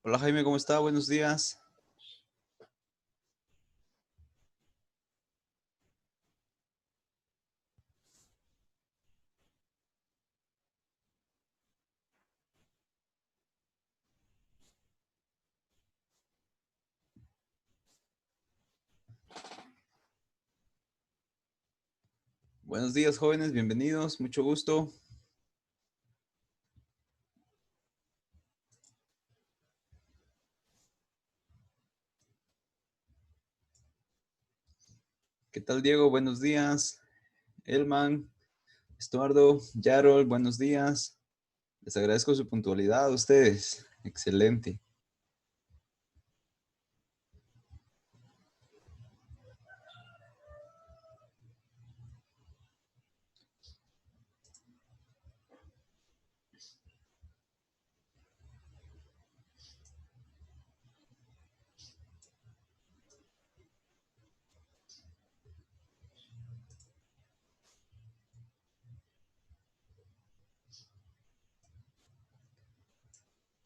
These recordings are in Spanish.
Hola Jaime, ¿cómo está? Buenos días. Buenos días, jóvenes, bienvenidos, mucho gusto. ¿Qué tal, Diego? Buenos días. Elman, Estuardo, Yarol, buenos días. Les agradezco su puntualidad a ustedes. Excelente.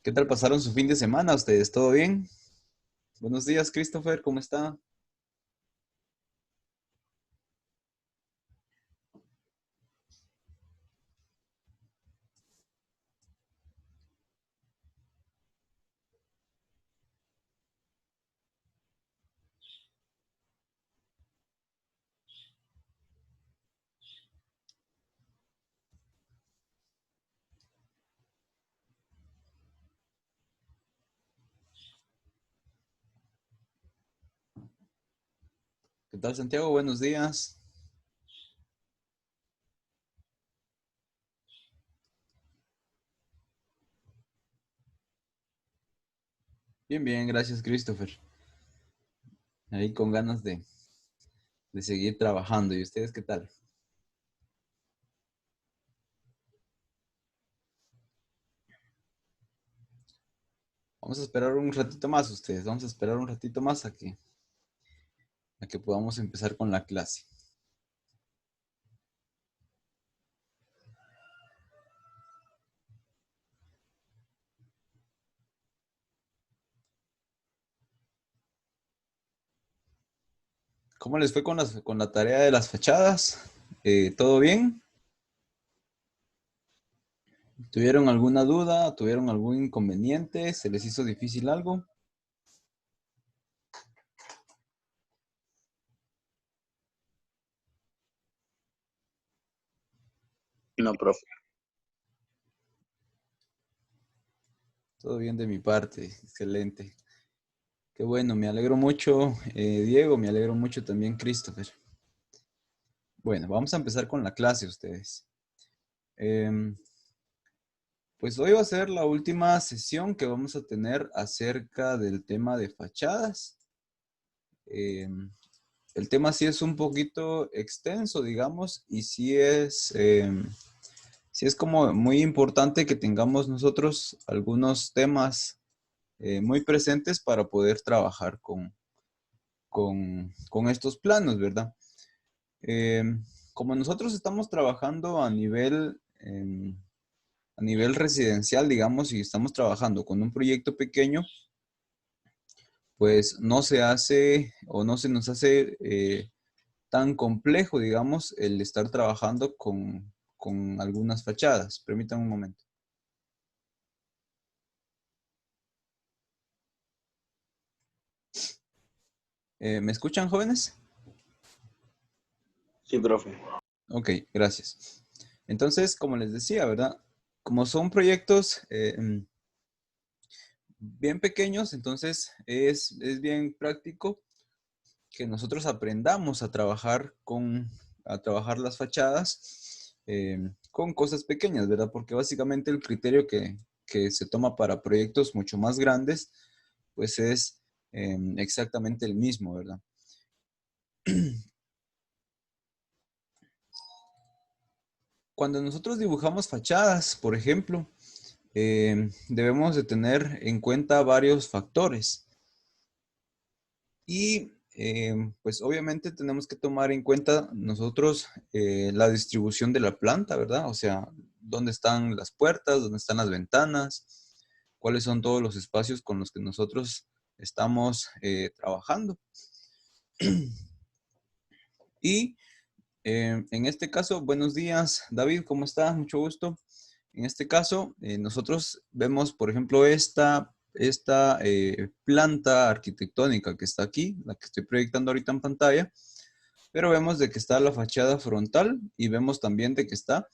¿Qué tal pasaron su fin de semana ustedes? ¿Todo bien? Buenos días, Christopher, ¿cómo está? ¿Qué tal, Santiago? Buenos días. Bien, bien, gracias, Christopher. Ahí con ganas de seguir trabajando. ¿Y ustedes qué tal? Vamos a esperar un ratito más ustedes. Vamos a esperar un ratito más a que podamos empezar con la clase. ¿Cómo les fue con la tarea de las fachadas? ¿Todo bien? ¿Tuvieron alguna duda? ¿Tuvieron algún inconveniente? ¿Se les hizo difícil algo? No, profe. Todo bien de mi parte, excelente. Qué bueno, me alegro mucho, Diego, me alegro mucho también, Christopher. Bueno, vamos a empezar con la clase ustedes. Em, pues hoy va a ser la última sesión que vamos a tener acerca del tema de fachadas. Em, el tema sí es un poquito extenso, digamos, y sí es como muy importante que tengamos nosotros algunos temas muy presentes para poder trabajar con estos planos, ¿verdad? Eh, como nosotros estamos trabajando a nivel residencial, digamos, y estamos trabajando con un proyecto pequeño, pues no se hace o no se nos hace tan complejo, digamos, el estar trabajando con algunas fachadas. Permítanme un momento. ¿Me escuchan, jóvenes? Sí, profe. Ok, gracias. Entonces, como les decía, ¿verdad? Como son proyectos bien pequeños, entonces es bien práctico que nosotros aprendamos a trabajar las fachadas con cosas pequeñas, ¿verdad? Porque básicamente el criterio que se toma para proyectos mucho más grandes, pues es exactamente el mismo, ¿verdad? Cuando nosotros dibujamos fachadas, por ejemplo, debemos de tener en cuenta varios factores. Y pues obviamente tenemos que tomar en cuenta nosotros la distribución de la planta, ¿verdad? O sea, dónde están las puertas, dónde están las ventanas, cuáles son todos los espacios con los que nosotros estamos trabajando. Y en este caso, buenos días, David, ¿cómo estás? Mucho gusto. En este caso, nosotros vemos, por ejemplo, esta planta arquitectónica que está aquí, la que estoy proyectando ahorita en pantalla, pero vemos de que está la fachada frontal y vemos también de que está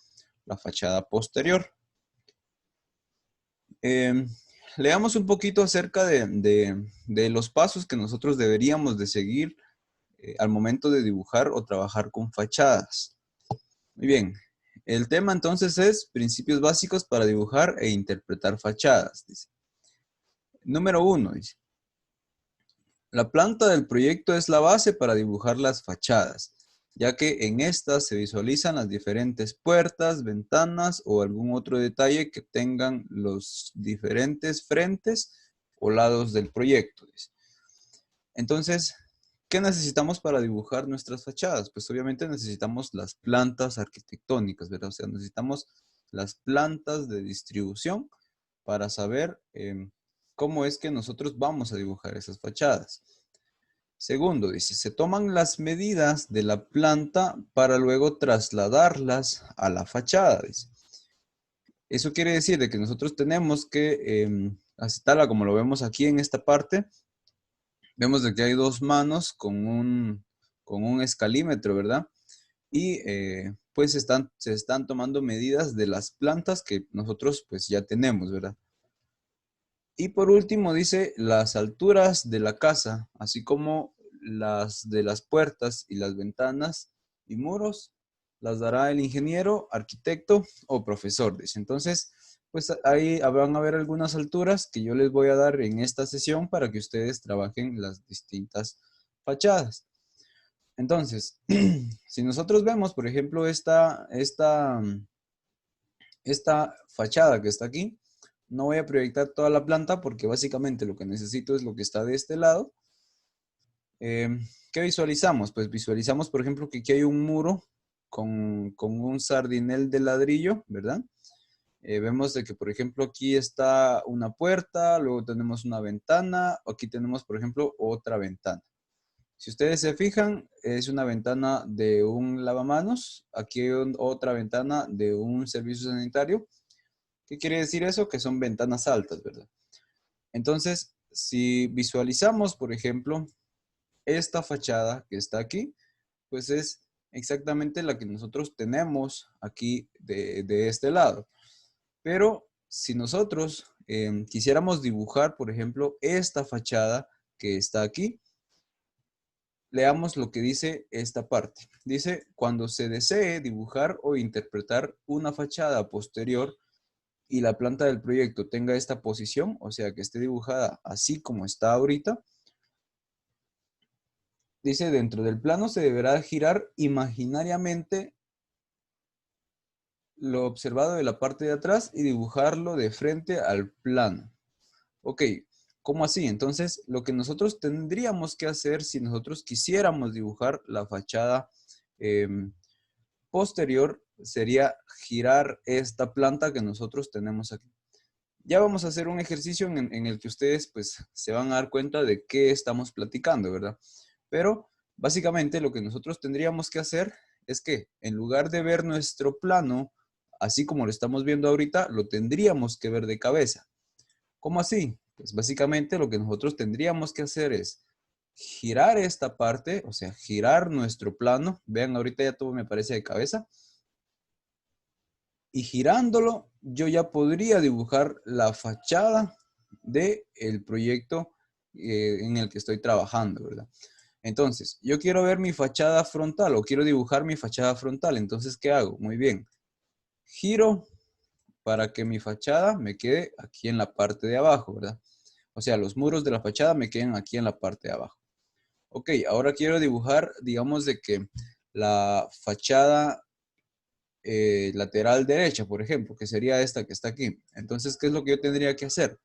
la fachada posterior. Leamos un poquito acerca de los pasos que nosotros deberíamos de seguir al momento de dibujar o trabajar con fachadas. Muy bien. El tema entonces es principios básicos para dibujar e interpretar fachadas. Dice. Número 1, dice. La planta del proyecto es la base para dibujar las fachadas, ya que en estas se visualizan las diferentes puertas, ventanas o algún otro detalle que tengan los diferentes frentes o lados del proyecto. Dice. Entonces, ¿qué necesitamos para dibujar nuestras fachadas? Pues obviamente necesitamos las plantas arquitectónicas, ¿verdad? O sea, necesitamos las plantas de distribución para saber cómo es que nosotros vamos a dibujar esas fachadas. Segundo, dice, se toman las medidas de la planta para luego trasladarlas a la fachada, dice. Eso quiere decir de que nosotros tenemos que, así tal como lo vemos aquí en esta parte, vemos de que hay dos manos con un escalímetro, ¿verdad? Y pues se están tomando medidas de las plantas que nosotros pues ya tenemos, ¿verdad? Y por último dice las alturas de la casa, así como las de las puertas y las ventanas y muros, las dará el ingeniero, arquitecto o profesor, dice. Entonces, pues ahí van a haber algunas alturas que yo les voy a dar en esta sesión para que ustedes trabajen las distintas fachadas. Entonces, si nosotros vemos, por ejemplo, esta fachada que está aquí, no voy a proyectar toda la planta porque básicamente lo que necesito es lo que está de este lado. ¿Qué visualizamos? Pues visualizamos, por ejemplo, que aquí hay un muro con un sardinel de ladrillo, ¿verdad? Vemos de que, por ejemplo, aquí está una puerta, luego tenemos una ventana, aquí tenemos, por ejemplo, otra ventana. Si ustedes se fijan, es una ventana de un lavamanos, aquí hay otra ventana de un servicio sanitario. ¿Qué quiere decir eso? Que son ventanas altas, ¿verdad? Entonces, si visualizamos, por ejemplo, esta fachada que está aquí, pues es exactamente la que nosotros tenemos aquí de este lado. Pero si nosotros quisiéramos dibujar, por ejemplo, esta fachada que está aquí, leamos lo que dice esta parte. Dice, cuando se desee dibujar o interpretar una fachada posterior y la planta del proyecto tenga esta posición, o sea, que esté dibujada así como está ahorita, dice, dentro del plano se deberá girar imaginariamente lo observado de la parte de atrás y dibujarlo de frente al plano. Ok, ¿cómo así? Entonces, lo que nosotros tendríamos que hacer si nosotros quisiéramos dibujar la fachada posterior sería girar esta planta que nosotros tenemos aquí. Ya vamos a hacer un ejercicio en el que ustedes pues se van a dar cuenta de qué estamos platicando, ¿verdad? Pero básicamente lo que nosotros tendríamos que hacer es que en lugar de ver nuestro plano, así como lo estamos viendo ahorita, lo tendríamos que ver de cabeza. ¿Cómo así? Pues básicamente lo que nosotros tendríamos que hacer es girar esta parte, o sea, girar nuestro plano. Vean, ahorita ya todo me parece de cabeza. Y girándolo, yo ya podría dibujar la fachada del proyecto en el que estoy trabajando, ¿verdad? Entonces, yo quiero ver mi fachada frontal o quiero dibujar mi fachada frontal. Entonces, ¿qué hago? Muy bien. Giro para que mi fachada me quede aquí en la parte de abajo, ¿verdad? O sea, los muros de la fachada me queden aquí en la parte de abajo. Ok, ahora quiero dibujar, digamos, de que la fachada lateral derecha, por ejemplo, que sería esta que está aquí. Entonces, ¿qué es lo que yo tendría que hacer?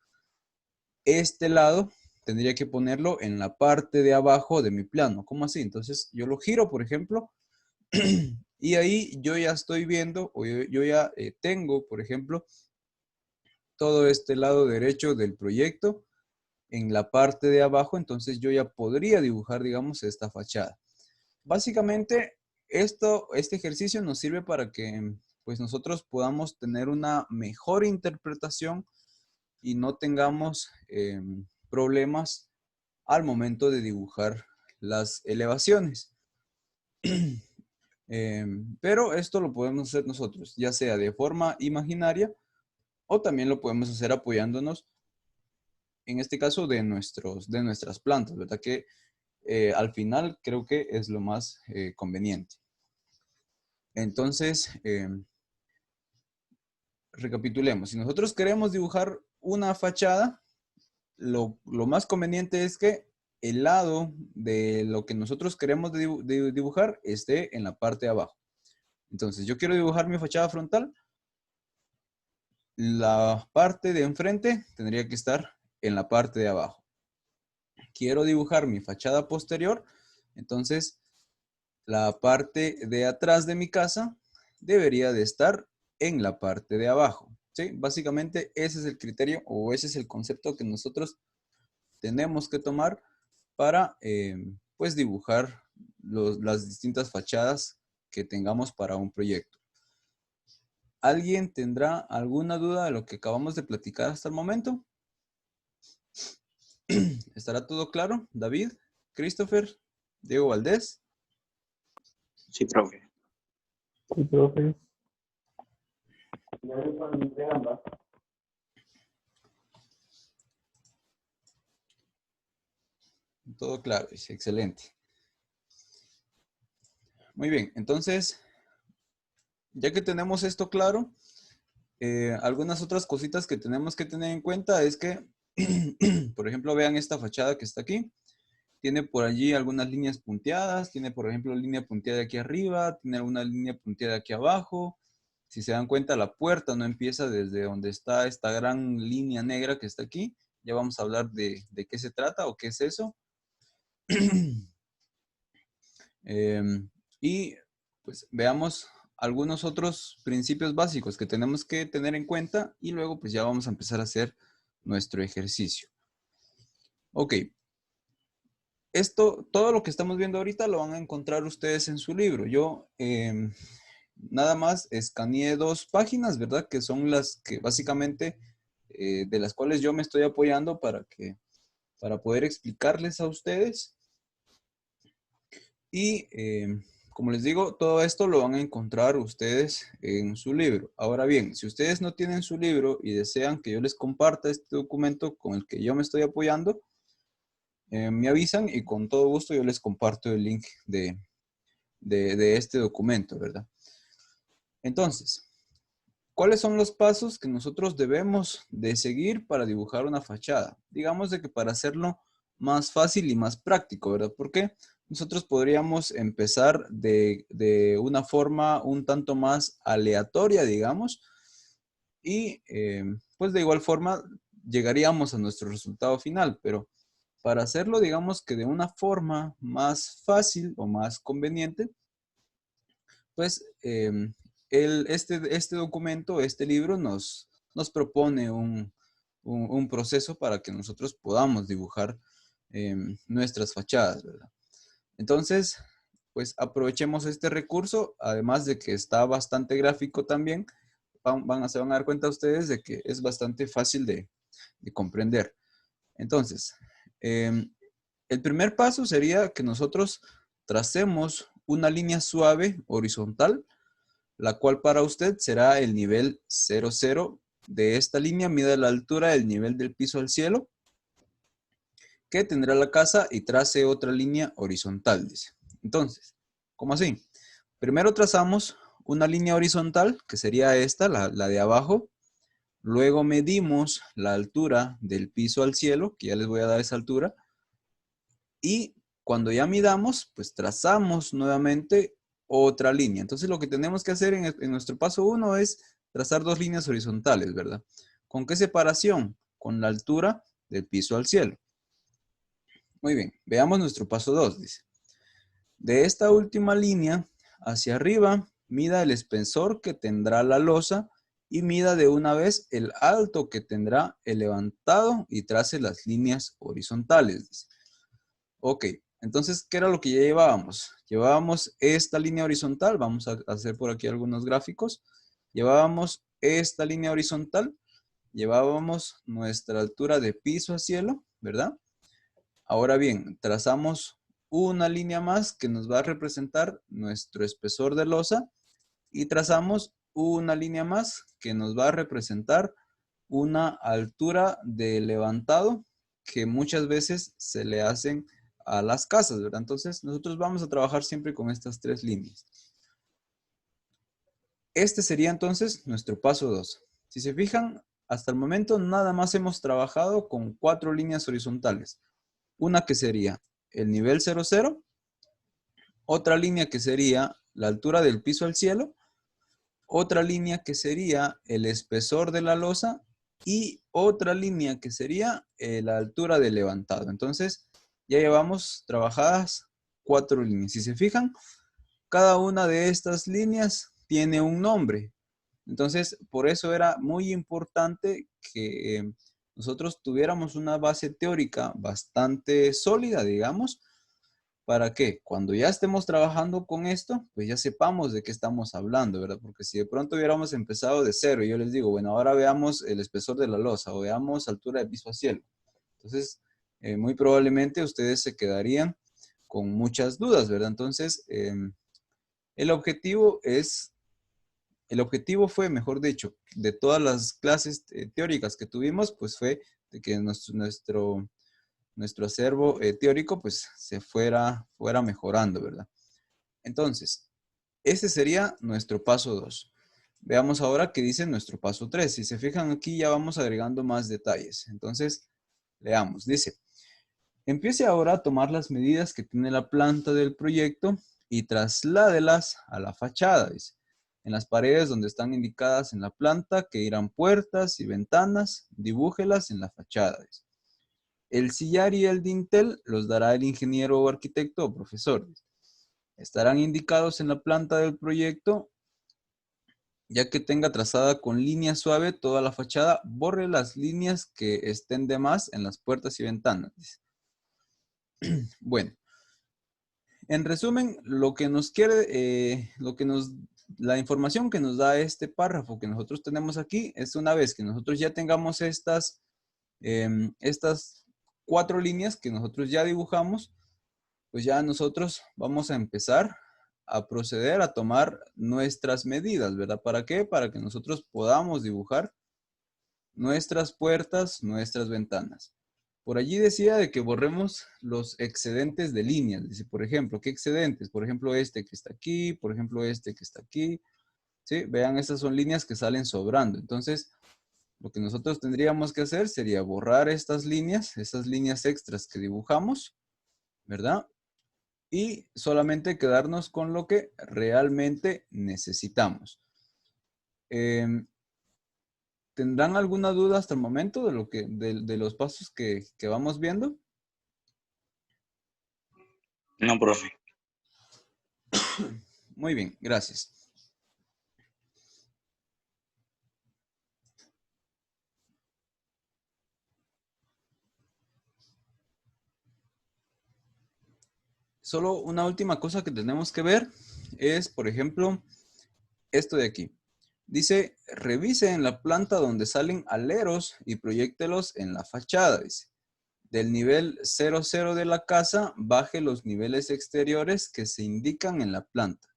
Este lado tendría que ponerlo en la parte de abajo de mi plano. ¿Cómo así? Entonces, yo lo giro, por ejemplo, y ahí yo ya estoy viendo, o yo ya tengo, por ejemplo, todo este lado derecho del proyecto en la parte de abajo, entonces yo ya podría dibujar, digamos, esta fachada. Básicamente, este ejercicio nos sirve para que pues nosotros podamos tener una mejor interpretación y no tengamos problemas al momento de dibujar las elevaciones. Pero esto lo podemos hacer nosotros, ya sea de forma imaginaria o también lo podemos hacer apoyándonos, en este caso, de nuestras plantas, ¿verdad? Que al final creo que es lo más conveniente. Entonces, recapitulemos. Si nosotros queremos dibujar una fachada, lo más conveniente es que el lado de lo que nosotros queremos dibujar esté en la parte de abajo. Entonces, yo quiero dibujar mi fachada frontal. La parte de enfrente tendría que estar en la parte de abajo. Quiero dibujar mi fachada posterior. Entonces, la parte de atrás de mi casa debería de estar en la parte de abajo. ¿Sí? Básicamente ese es el criterio o ese es el concepto que nosotros tenemos que tomar para pues dibujar las distintas fachadas que tengamos para un proyecto. ¿Alguien tendrá alguna duda de lo que acabamos de platicar hasta el momento? ¿Estará todo claro? David, Christopher, Diego Valdés. Sí, profe. Sí, profe. Todo claro, dice, excelente. Muy bien, entonces, ya que tenemos esto claro, algunas otras cositas que tenemos que tener en cuenta es que, por ejemplo, vean esta fachada que está aquí. Tiene por allí algunas líneas punteadas, tiene, por ejemplo, línea punteada aquí arriba, tiene una línea punteada aquí abajo. Si se dan cuenta, la puerta no empieza desde donde está esta gran línea negra que está aquí. Ya vamos a hablar de qué se trata o qué es eso. Y pues veamos algunos otros principios básicos que tenemos que tener en cuenta y luego pues ya vamos a empezar a hacer nuestro ejercicio. Ok. Todo lo que estamos viendo ahorita lo van a encontrar ustedes en su libro. Yo nada más escaneé 2 páginas, ¿verdad? Que son las que básicamente de las cuales yo me estoy apoyando para poder explicarles a ustedes. Y como les digo, todo esto lo van a encontrar ustedes en su libro. Ahora bien, si ustedes no tienen su libro y desean que yo les comparta este documento con el que yo me estoy apoyando, me avisan y con todo gusto yo les comparto el link de este documento, ¿verdad? Entonces, ¿cuáles son los pasos que nosotros debemos de seguir para dibujar una fachada? Digamos de que para hacerlo más fácil y más práctico, ¿verdad? Porque nosotros podríamos empezar de una forma un tanto más aleatoria, digamos, y pues de igual forma llegaríamos a nuestro resultado final, pero para hacerlo, digamos que de una forma más fácil o más conveniente, pues este documento, este libro nos propone un proceso para que nosotros podamos dibujar nuestras fachadas, ¿verdad? Entonces, pues aprovechemos este recurso, además de que está bastante gráfico también, se van a dar cuenta ustedes de que es bastante fácil de comprender. Entonces, el primer paso sería que nosotros tracemos una línea suave horizontal, la cual para usted será el nivel 00 de esta línea, mida la altura del nivel del piso al cielo, que tendrá la casa y trace otra línea horizontal, dice. Entonces, ¿cómo así? Primero trazamos una línea horizontal, que sería esta, la de abajo. Luego medimos la altura del piso al cielo, que ya les voy a dar esa altura. Y cuando ya midamos, pues trazamos nuevamente otra línea. Entonces lo que tenemos que hacer en nuestro paso 1 es trazar 2 líneas horizontales, ¿verdad? ¿Con qué separación? Con la altura del piso al cielo. Muy bien, veamos nuestro paso 2, dice. De esta última línea hacia arriba, mida el espesor que tendrá la losa y mida de una vez el alto que tendrá el levantado y trace las líneas horizontales. Dice. Ok, entonces, ¿qué era lo que ya llevábamos? Llevábamos esta línea horizontal, vamos a hacer por aquí algunos gráficos. Llevábamos esta línea horizontal, llevábamos nuestra altura de piso a cielo, ¿verdad? Ahora bien, trazamos una línea más que nos va a representar nuestro espesor de losa y trazamos una línea más que nos va a representar una altura de levantado que muchas veces se le hacen a las casas, ¿verdad? Entonces, nosotros vamos a trabajar siempre con estas tres líneas. Este sería entonces nuestro paso 2. Si se fijan, hasta el momento nada más hemos trabajado con 4 líneas horizontales. Una que sería el nivel 00, otra línea que sería la altura del piso al cielo, otra línea que sería el espesor de la losa y otra línea que sería la altura del levantado. Entonces, ya llevamos trabajadas 4 líneas. Si se fijan, cada una de estas líneas tiene un nombre. Entonces, por eso era muy importante que nosotros tuviéramos una base teórica bastante sólida, digamos, para que cuando ya estemos trabajando con esto, pues ya sepamos de qué estamos hablando, ¿verdad? Porque si de pronto hubiéramos empezado de cero y yo les digo, bueno, ahora veamos el espesor de la losa o veamos altura de piso a cielo. Entonces, muy probablemente ustedes se quedarían con muchas dudas, ¿verdad? Entonces, el objetivo fue, mejor dicho, de todas las clases teóricas que tuvimos, pues fue de que nuestro acervo teórico pues se fuera mejorando, ¿verdad? Entonces, este sería nuestro paso 2. Veamos ahora qué dice nuestro paso 3. Si se fijan aquí ya vamos agregando más detalles. Entonces, leamos. Dice, empiece ahora a tomar las medidas que tiene la planta del proyecto y trasládelas a la fachada. Dice, en las paredes donde están indicadas en la planta que irán puertas y ventanas, dibújelas en la fachada. Dice. El sillar y el dintel los dará el ingeniero o arquitecto o profesor. Estarán indicados en la planta del proyecto, ya que tenga trazada con línea suave toda la fachada, borre las líneas que estén de más en las puertas y ventanas. Bueno, en resumen, la información que nos da este párrafo que nosotros tenemos aquí es una vez que nosotros ya tengamos estas 4 líneas que nosotros ya dibujamos, pues ya nosotros vamos a empezar a proceder a tomar nuestras medidas, ¿verdad? ¿Para qué? Para que nosotros podamos dibujar nuestras puertas, nuestras ventanas. Por allí decía de que borremos los excedentes de líneas. Dice, por ejemplo, ¿qué excedentes? Por ejemplo, este que está aquí, por ejemplo, este que está aquí. ¿Sí? Vean, estas son líneas que salen sobrando. Entonces, lo que nosotros tendríamos que hacer sería borrar estas líneas extras que dibujamos, ¿verdad? Y solamente quedarnos con lo que realmente necesitamos. ¿Tendrán alguna duda hasta el momento de los pasos que vamos viendo? No, profe. Muy bien, gracias. Solo una última cosa que tenemos que ver es, por ejemplo, esto de aquí. Dice, revise en la planta donde salen aleros y proyéctelos en la fachada. Dice, del nivel 00 de la casa, baje los niveles exteriores que se indican en la planta.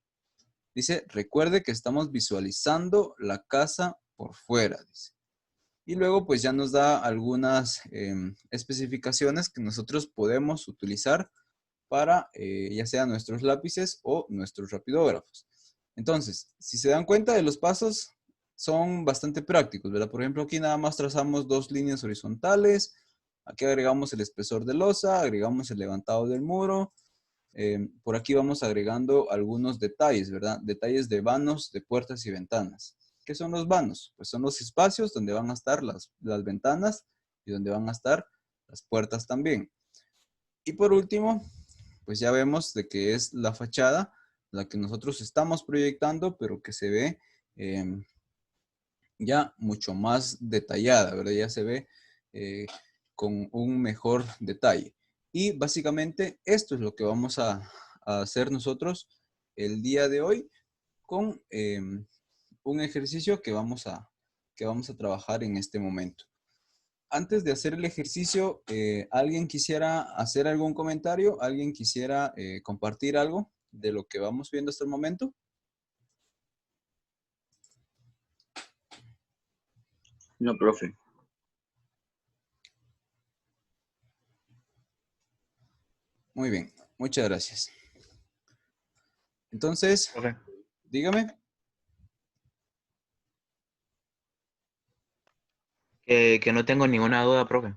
Dice, recuerde que estamos visualizando la casa por fuera. Dice. Y luego pues ya nos da algunas especificaciones que nosotros podemos utilizar para ya sea nuestros lápices o nuestros rapidógrafos. Entonces, si se dan cuenta de los pasos, son bastante prácticos, ¿verdad? Por ejemplo, aquí nada más trazamos 2 líneas horizontales, aquí agregamos el espesor de losa, agregamos el levantado del muro, por aquí vamos agregando algunos detalles, ¿verdad? Detalles de vanos, de puertas y ventanas. ¿Qué son los vanos? Pues son los espacios donde van a estar las ventanas y donde van a estar las puertas también. Y por último, pues ya vemos de que es la fachada la que nosotros estamos proyectando, pero que se ve ya mucho más detallada, ¿verdad? Ya se ve con un mejor detalle. Y básicamente esto es lo que vamos a hacer nosotros el día de hoy con un ejercicio que vamos a trabajar en este momento. Antes de hacer el ejercicio, ¿alguien quisiera hacer algún comentario? ¿Alguien quisiera compartir algo de lo que vamos viendo hasta el momento? No, profe. Muy bien, muchas gracias. Entonces, Profe, dígame. que no tengo ninguna duda, profe.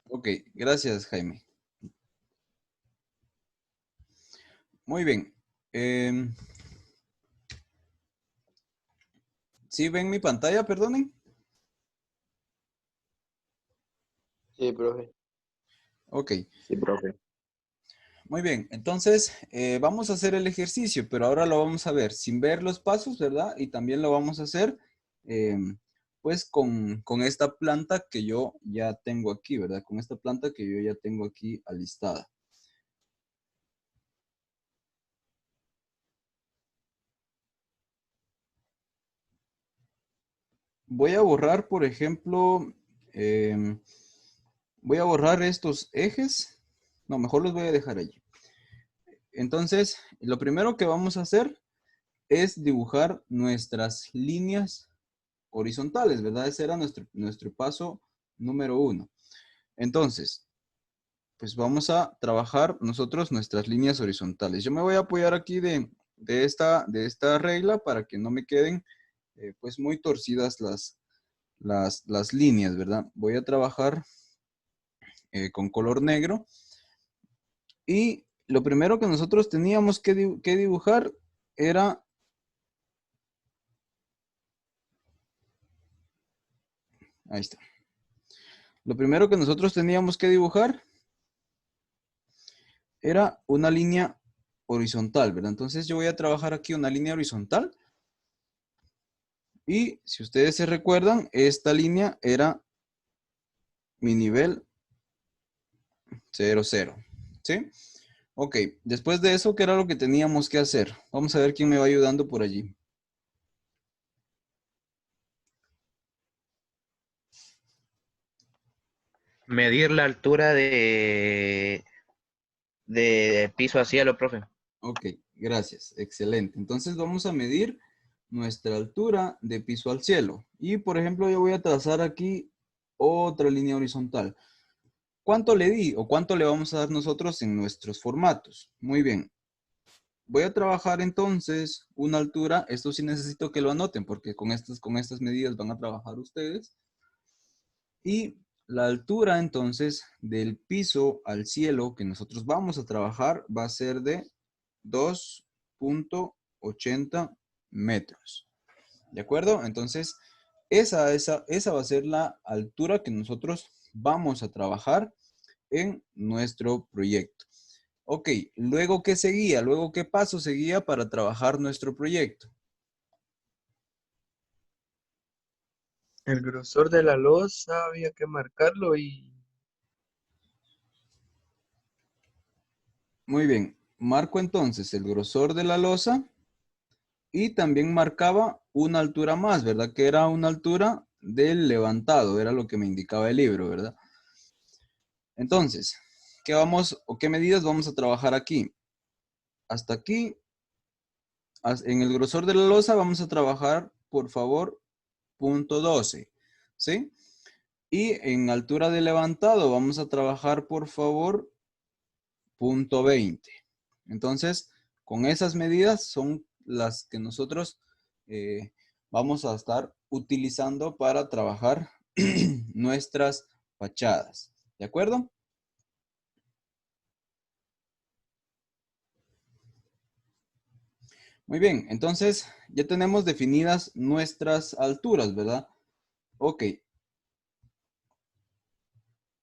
Ok, gracias, Jaime. Muy bien. ¿Sí ven mi pantalla, perdonen? Sí, profe. Ok, Sí, profe. muy bien. Entonces, vamos a hacer el ejercicio, pero ahora lo vamos a ver sin ver los pasos, ¿verdad? Y también lo vamos a hacer, pues, con esta planta que yo ya tengo aquí, ¿verdad? Con esta planta que yo ya tengo aquí alistada. Voy a borrar, por ejemplo, voy a borrar estos ejes. No, mejor los voy a dejar allí. Entonces, lo primero que vamos a hacer es dibujar nuestras líneas horizontales, ¿verdad? Ese era nuestro paso número 1. Entonces, pues vamos a trabajar nosotros nuestras líneas horizontales. Yo me voy a apoyar aquí de esta regla para que no me queden pues muy torcidas las líneas, ¿verdad? Voy a trabajar con color negro. Y lo primero que nosotros teníamos que dibujar era ahí está. Lo primero que nosotros teníamos que dibujar era una línea horizontal, ¿verdad? Entonces yo voy a trabajar aquí una línea horizontal. Y si ustedes se recuerdan, esta línea era mi nivel 0, 0. ¿Sí? Ok, después de eso, ¿qué era lo que teníamos que hacer? Vamos a ver quién me va ayudando por allí. Medir la altura de piso a cielo, profe. Ok, gracias. Excelente. Entonces vamos a medir nuestra altura de piso al cielo. Y por ejemplo, yo voy a trazar aquí otra línea horizontal. ¿Cuánto le di o cuánto le vamos a dar nosotros en nuestros formatos? Muy bien. Voy a trabajar entonces una altura. Esto sí necesito que lo anoten porque con estas medidas van a trabajar ustedes. Y la altura entonces del piso al cielo que nosotros vamos a trabajar va a ser de 2.80 metros. ¿De acuerdo? Entonces, esa va a ser la altura que nosotros vamos a trabajar en nuestro proyecto. Ok, luego ¿qué seguía? Luego ¿qué paso seguía para trabajar nuestro proyecto? El grosor de la losa había que marcarlo y Muy bien, marco entonces el grosor de la losa y también marcaba una altura más, ¿verdad? Que era una altura del levantado, era lo que me indicaba el libro, ¿verdad? Entonces, ¿qué vamos o qué medidas vamos a trabajar aquí? Hasta aquí, en el grosor de la losa vamos a trabajar, por favor, punto 12, ¿sí? Y en altura de levantado vamos a trabajar, por favor, punto 20. Entonces, con esas medidas son las que nosotros vamos a estar utilizando para trabajar nuestras fachadas. ¿De acuerdo? Muy bien, entonces ya tenemos definidas nuestras alturas, ¿verdad? Ok.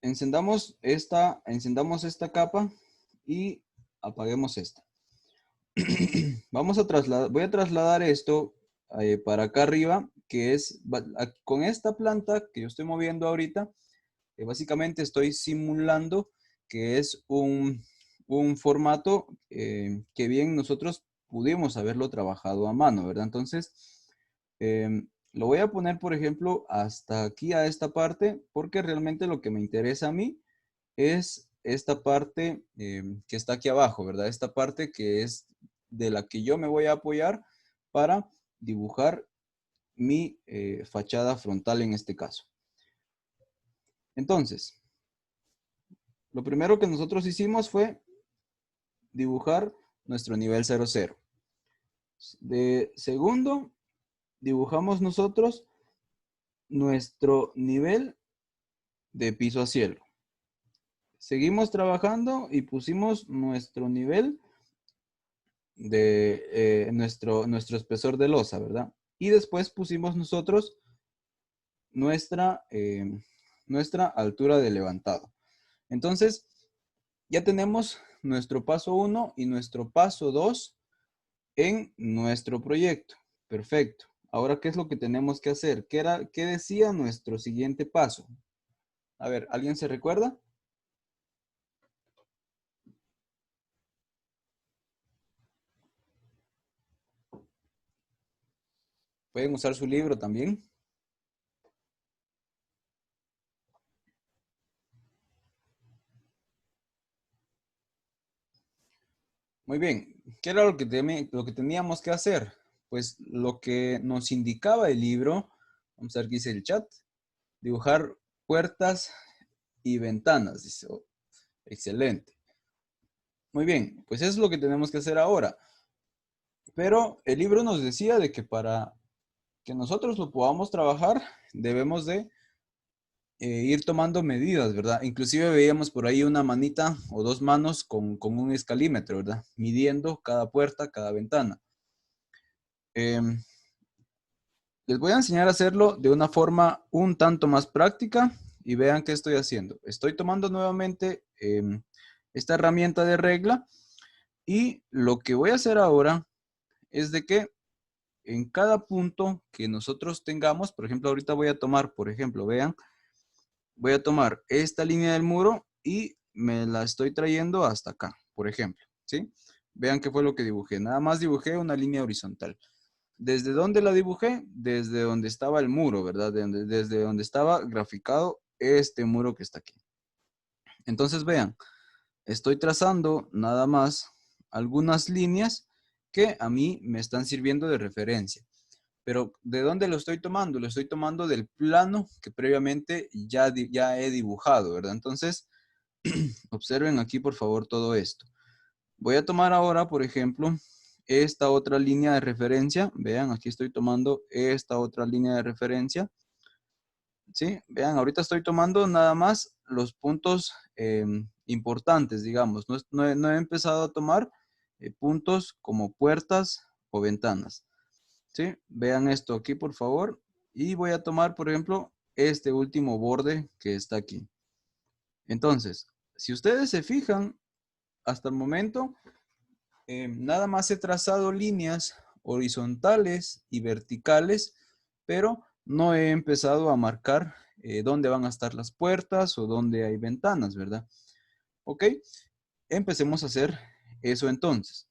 Encendamos esta capa y apaguemos esta. Voy a trasladar esto para acá arriba, que es, con esta planta que yo estoy moviendo ahorita, básicamente estoy simulando que es un formato que bien nosotros pudimos haberlo trabajado a mano, ¿verdad? Entonces, lo voy a poner, por ejemplo, hasta aquí a esta parte, porque realmente lo que me interesa a mí es esta parte que está aquí abajo, ¿verdad? Esta parte que es de la que yo me voy a apoyar para dibujar mi fachada frontal en este caso. Entonces, lo primero que nosotros hicimos fue dibujar nuestro nivel 00. De segundo, dibujamos nosotros nuestro nivel de piso a cielo. Seguimos trabajando y pusimos nuestro nivel de nuestro espesor de losa, ¿verdad? Y después pusimos nosotros nuestra altura de levantado. Entonces, ya tenemos nuestro paso 1 y nuestro paso 2 en nuestro proyecto. Perfecto. Ahora, ¿qué es lo que tenemos que hacer? ¿Qué decía nuestro siguiente paso? A ver, ¿alguien se recuerda? Pueden usar su libro también. Muy bien. ¿Qué era lo que teníamos que hacer? Pues lo que nos indicaba el libro, vamos a ver qué dice el chat, dibujar puertas y ventanas. Dice, oh, excelente. Muy bien, pues eso es lo que tenemos que hacer ahora. Pero el libro nos decía de que para que nosotros lo podamos trabajar, debemos de ir tomando medidas, ¿verdad? Inclusive veíamos por ahí una manita o dos manos con un escalímetro, ¿verdad? Midiendo cada puerta, cada ventana. Les voy a enseñar a hacerlo de una forma un tanto más práctica y vean qué estoy haciendo. Estoy tomando nuevamente esta herramienta de regla y lo que voy a hacer ahora es de que en cada punto que nosotros tengamos, por ejemplo, ahorita voy a tomar, por ejemplo, vean, voy a tomar esta línea del muro y me la estoy trayendo hasta acá, por ejemplo, ¿sí? Vean qué fue lo que dibujé. Nada más dibujé una línea horizontal. ¿Desde dónde la dibujé? Desde donde estaba el muro, ¿verdad? Desde donde estaba graficado este muro que está aquí. Entonces, vean, estoy trazando nada más algunas líneas que a mí me están sirviendo de referencia. Pero, ¿de dónde lo estoy tomando? Lo estoy tomando del plano que previamente ya he dibujado, ¿verdad? Entonces, observen aquí, por favor, todo esto. Voy a tomar ahora, por ejemplo, esta otra línea de referencia. Vean, aquí estoy tomando esta otra línea de referencia. ¿Sí? Vean, ahorita estoy tomando nada más los puntos importantes, digamos. No he empezado a tomar puntos como puertas o ventanas. ¿Sí? Vean esto aquí, por favor. Y voy a tomar, por ejemplo, este último borde que está aquí. Entonces, si ustedes se fijan, hasta el momento, nada más he trazado líneas horizontales y verticales, pero no he empezado a marcar dónde van a estar las puertas o dónde hay ventanas, ¿verdad? Ok, empecemos a hacer eso entonces.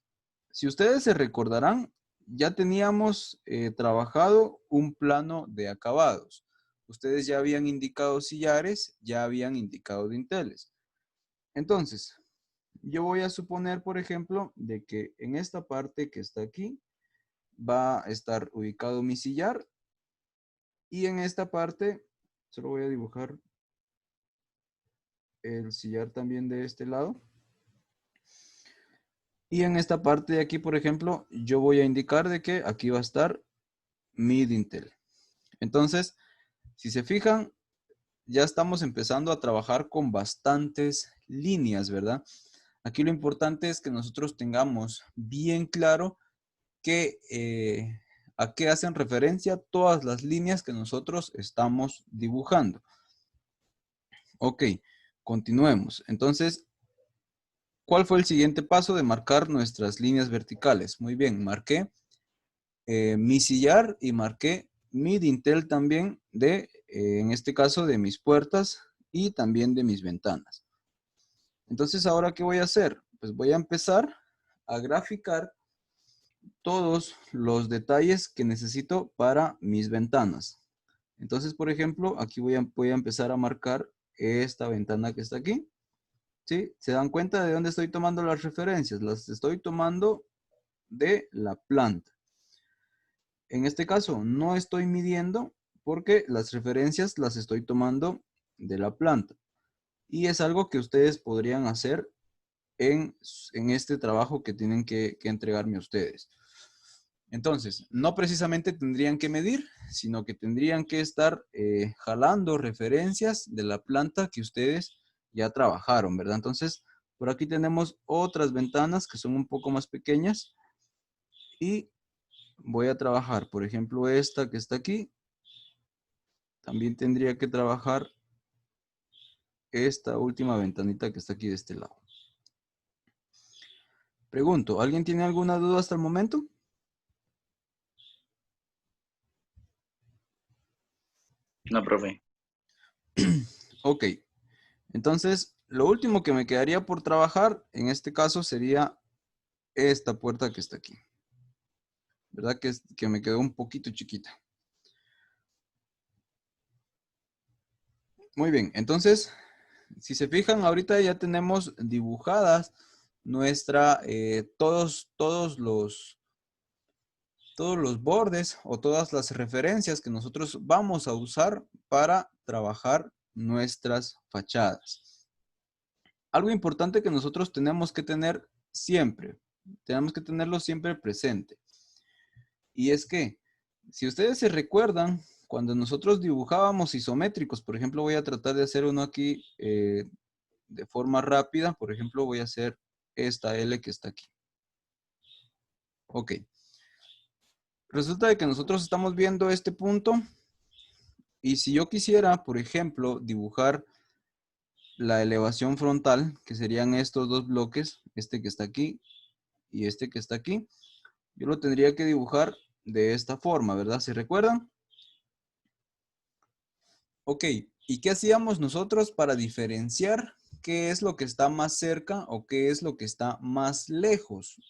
Si ustedes se recordarán, ya teníamos trabajado un plano de acabados. Ustedes ya habían indicado sillares, ya habían indicado dinteles. Entonces, yo voy a suponer, por ejemplo, de que en esta parte que está aquí va a estar ubicado mi sillar y en esta parte solo voy a dibujar el sillar también de este lado. Y en esta parte de aquí, por ejemplo, yo voy a indicar de que aquí va a estar mi dintel. Entonces, si se fijan, ya estamos empezando a trabajar con bastantes líneas, ¿verdad? Aquí lo importante es que nosotros tengamos bien claro a qué hacen referencia todas las líneas que nosotros estamos dibujando. Ok, continuemos. Entonces, ¿cuál fue el siguiente paso de marcar nuestras líneas verticales? Muy bien, marqué mi sillar y marqué mi dintel también de, en este caso, de mis puertas y también de mis ventanas. Entonces, ¿ahora qué voy a hacer? Pues voy a empezar a graficar todos los detalles que necesito para mis ventanas. Entonces, por ejemplo, aquí voy a empezar a marcar esta ventana que está aquí. ¿Sí? ¿Se dan cuenta de dónde estoy tomando las referencias? Las estoy tomando de la planta. En este caso, no estoy midiendo porque las referencias las estoy tomando de la planta. Y es algo que ustedes podrían hacer en este trabajo que tienen que entregarme a ustedes. Entonces, no precisamente tendrían que medir, sino que tendrían que estar jalando referencias de la planta que ustedes ya trabajaron, ¿verdad? Entonces, por aquí tenemos otras ventanas que son un poco más pequeñas y voy a trabajar, por ejemplo, esta que está aquí. También tendría que trabajar esta última ventanita que está aquí de este lado. Pregunto, ¿alguien tiene alguna duda hasta el momento? No, profe. Ok, entonces lo último que me quedaría por trabajar en este caso sería esta puerta que está aquí. ¿Verdad? Que me quedó un poquito chiquita. Muy bien, entonces, si se fijan, ahorita ya tenemos dibujadas todos los bordes o todas las referencias que nosotros vamos a usar para trabajar nuestras fachadas. Algo importante que nosotros tenemos que tener siempre, tenemos que tenerlo siempre presente. Y es que, si ustedes se recuerdan, cuando nosotros dibujábamos isométricos, por ejemplo, voy a tratar de hacer uno aquí de forma rápida. Por ejemplo, voy a hacer esta L que está aquí. Ok. Resulta de que nosotros estamos viendo este punto. Y si yo quisiera, por ejemplo, dibujar la elevación frontal, que serían estos dos bloques, este que está aquí y este que está aquí, yo lo tendría que dibujar de esta forma, ¿verdad? ¿Se recuerdan? Ok, ¿y qué hacíamos nosotros para diferenciar qué es lo que está más cerca o qué es lo que está más lejos?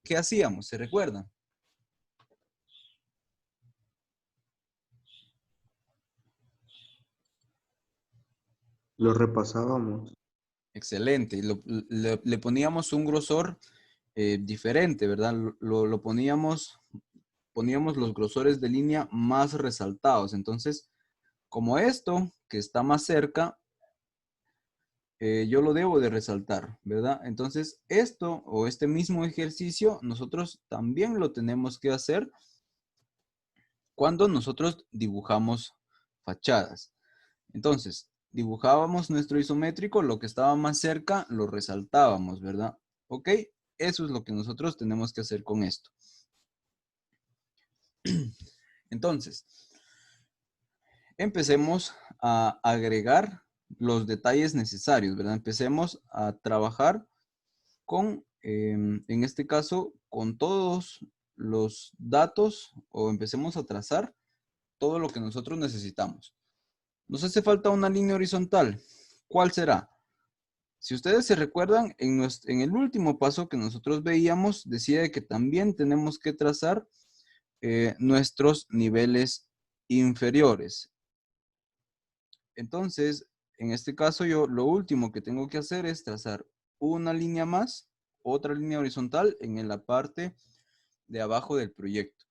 ¿Qué hacíamos? ¿Se recuerdan? Lo repasábamos. Excelente. Y le poníamos un grosor diferente, ¿verdad? Poníamos los grosores de línea más resaltados. Entonces, como esto que está más cerca, yo lo debo de resaltar, ¿verdad? Entonces, esto o este mismo ejercicio, nosotros también lo tenemos que hacer cuando nosotros dibujamos fachadas. Entonces, dibujábamos nuestro isométrico, lo que estaba más cerca lo resaltábamos, ¿verdad? ¿Ok? Eso es lo que nosotros tenemos que hacer con esto. Entonces, empecemos a agregar los detalles necesarios, ¿verdad? Empecemos a trabajar con, en este caso, con todos los datos o empecemos a trazar todo lo que nosotros necesitamos. Nos hace falta una línea horizontal. ¿Cuál será? Si ustedes se recuerdan, en el último paso que nosotros veíamos, decía que también tenemos que trazar nuestros niveles inferiores. Entonces, en este caso yo lo último que tengo que hacer es trazar una línea más, otra línea horizontal en la parte de abajo del proyecto.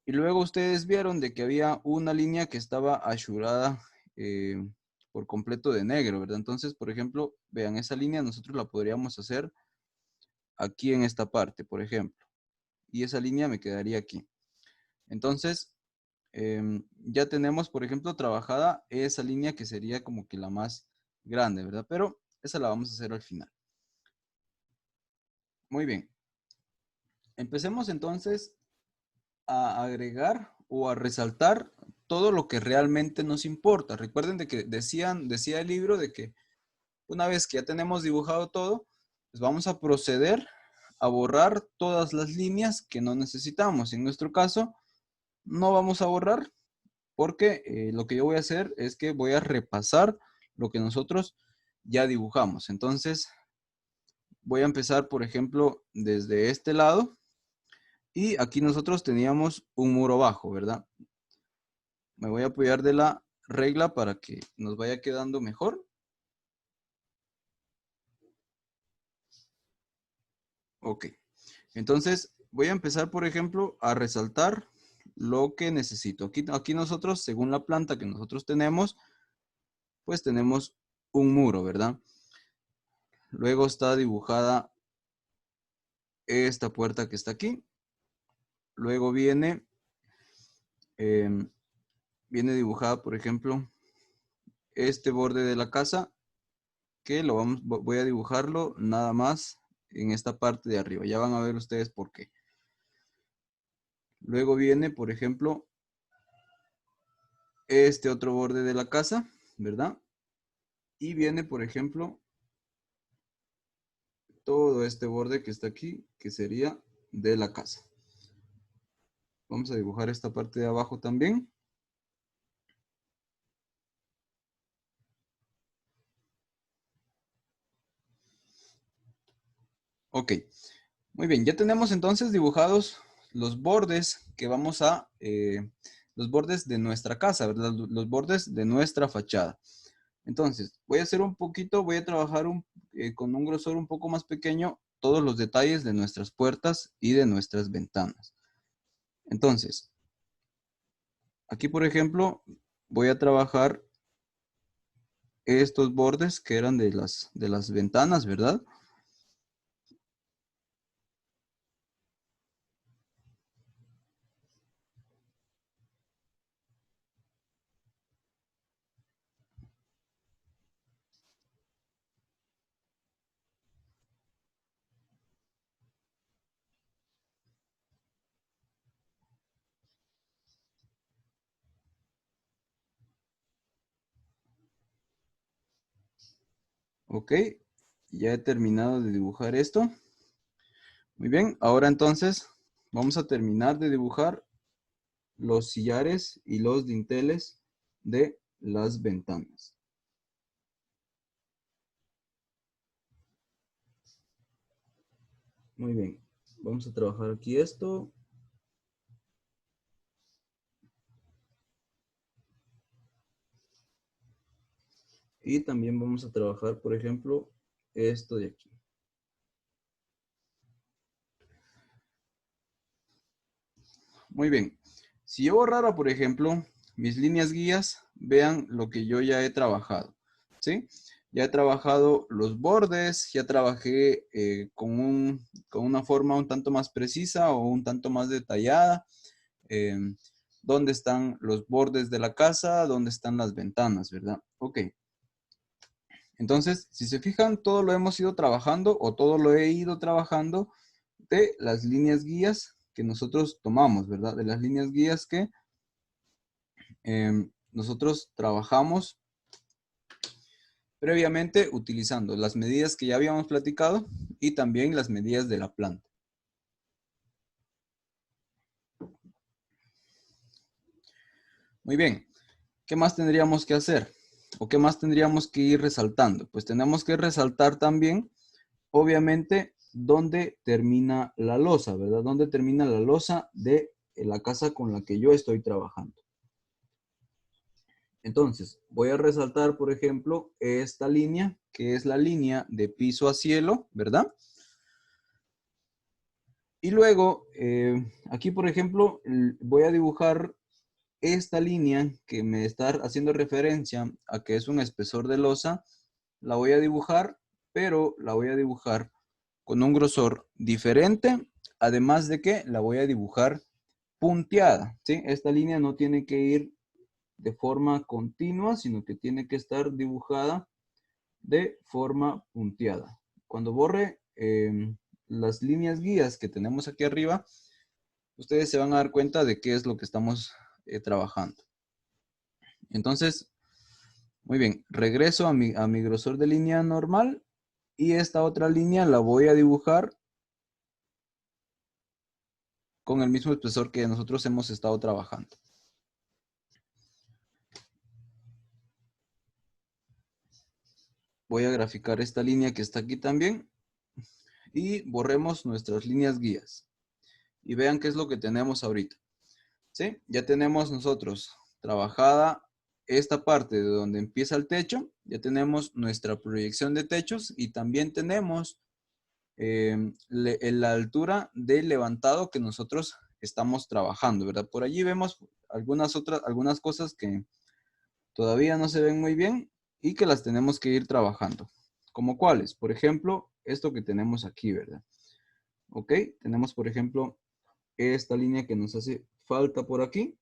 Y luego ustedes vieron de que había una línea que estaba asurada por completo de negro, ¿verdad? Entonces, por ejemplo, vean, esa línea nosotros la podríamos hacer aquí en esta parte, por ejemplo. Y esa línea me quedaría aquí. Entonces, ya tenemos, por ejemplo, trabajada esa línea que sería como que la más grande, ¿verdad? Pero esa la vamos a hacer al final. Muy bien. Empecemos entonces a agregar o a resaltar todo lo que realmente nos importa. Recuerden de que decía el libro de que una vez que ya tenemos dibujado todo, pues vamos a proceder a borrar todas las líneas que no necesitamos. En nuestro caso, no vamos a borrar porque lo que yo voy a hacer es que voy a repasar lo que nosotros ya dibujamos. Entonces, voy a empezar, por ejemplo, desde este lado. Y aquí nosotros teníamos un muro bajo, ¿verdad? Me voy a apoyar de la regla para que nos vaya quedando mejor. Ok. Entonces, voy a empezar, por ejemplo, a resaltar lo que necesito. Aquí nosotros, según la planta que nosotros tenemos, pues tenemos un muro, ¿verdad? Luego está dibujada esta puerta que está aquí. Luego viene dibujada, por ejemplo, este borde de la casa, que voy a dibujarlo nada más en esta parte de arriba. Ya van a ver ustedes por qué. Luego viene, por ejemplo, este otro borde de la casa, ¿verdad? Y viene, por ejemplo, todo este borde que está aquí, que sería de la casa. Vamos a dibujar esta parte de abajo también. Ok, muy bien, ya tenemos entonces dibujados los bordes que vamos a, los bordes de nuestra casa, ¿verdad? Los bordes de nuestra fachada. Entonces, voy a hacer voy a trabajar con un grosor un poco más pequeño todos los detalles de nuestras puertas y de nuestras ventanas. Entonces, aquí por ejemplo, voy a trabajar estos bordes que eran de las ventanas, ¿verdad? Ok, ya he terminado de dibujar esto. Muy bien, ahora entonces vamos a terminar de dibujar los sillares y los dinteles de las ventanas. Muy bien, vamos a trabajar aquí esto. Y también vamos a trabajar, por ejemplo, esto de aquí. Muy bien. Si yo borrara, por ejemplo, mis líneas guías, vean lo que yo ya he trabajado, ¿sí? Ya he trabajado los bordes, ya trabajé con una forma un tanto más precisa o un tanto más detallada. Dónde están los bordes de la casa, dónde están las ventanas, ¿verdad? Ok. Entonces, si se fijan, todo lo hemos ido trabajando o todo lo he ido trabajando de las líneas guías que nosotros tomamos, ¿verdad? De las líneas guías que nosotros trabajamos previamente utilizando las medidas que ya habíamos platicado y también las medidas de la planta. Muy bien, ¿qué más tendríamos que hacer? ¿O qué más tendríamos que ir resaltando? Pues tenemos que resaltar también, obviamente, dónde termina la losa, ¿verdad? Dónde termina la losa de la casa con la que yo estoy trabajando. Entonces, voy a resaltar, por ejemplo, esta línea, que es la línea de piso a cielo, ¿verdad? Y luego, aquí, por ejemplo, voy a dibujar esta línea que me está haciendo referencia a que es un espesor de losa. La voy a dibujar, pero la voy a dibujar con un grosor diferente, además de que la voy a dibujar punteada, ¿sí? Esta línea no tiene que ir de forma continua, sino que tiene que estar dibujada de forma punteada. Cuando borre las líneas guías que tenemos aquí arriba, ustedes se van a dar cuenta de qué es lo que estamos trabajando. Entonces, muy bien, regreso a mi grosor de línea normal y esta otra línea la voy a dibujar con el mismo espesor que nosotros hemos estado trabajando. Voy a graficar esta línea que está aquí también y borremos nuestras líneas guías. Y vean qué es lo que tenemos ahorita. ¿Sí? Ya tenemos nosotros trabajada esta parte de donde empieza el techo. Ya tenemos nuestra proyección de techos y también tenemos la altura del levantado que nosotros estamos trabajando, ¿verdad? Por allí vemos algunas cosas que todavía no se ven muy bien y que las tenemos que ir trabajando. ¿Como cuáles? Por ejemplo, esto que tenemos aquí, ¿verdad? Ok, tenemos por ejemplo esta línea que nos hace falta por aquí.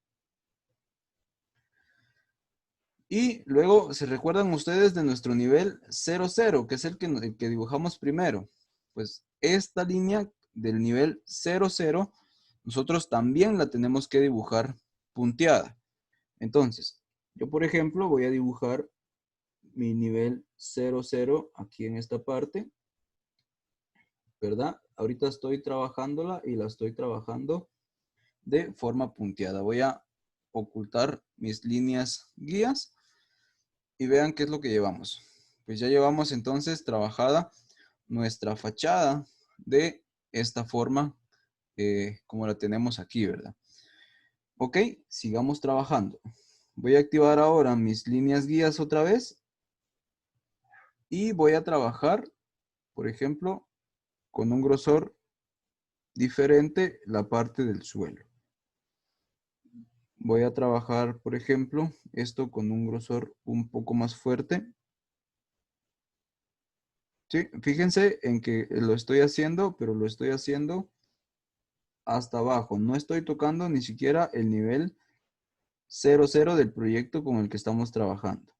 Y luego, ¿se recuerdan ustedes de nuestro nivel 00, que es el que dibujamos primero? Pues esta línea del nivel 00, nosotros también la tenemos que dibujar punteada. Entonces, yo por ejemplo voy a dibujar mi nivel 00 aquí en esta parte, ¿verdad? Ahorita estoy trabajándola y la estoy trabajando de forma punteada. Voy a ocultar mis líneas guías y vean qué es lo que llevamos. Pues ya llevamos entonces trabajada nuestra fachada de esta forma como la tenemos aquí, ¿verdad? Ok, sigamos trabajando. Voy a activar ahora mis líneas guías otra vez y voy a trabajar, por ejemplo, con un grosor diferente la parte del suelo. Voy a trabajar, por ejemplo, esto con un grosor un poco más fuerte. Sí, fíjense en que lo estoy haciendo, pero lo estoy haciendo hasta abajo. No estoy tocando ni siquiera el nivel 00 del proyecto con el que estamos trabajando.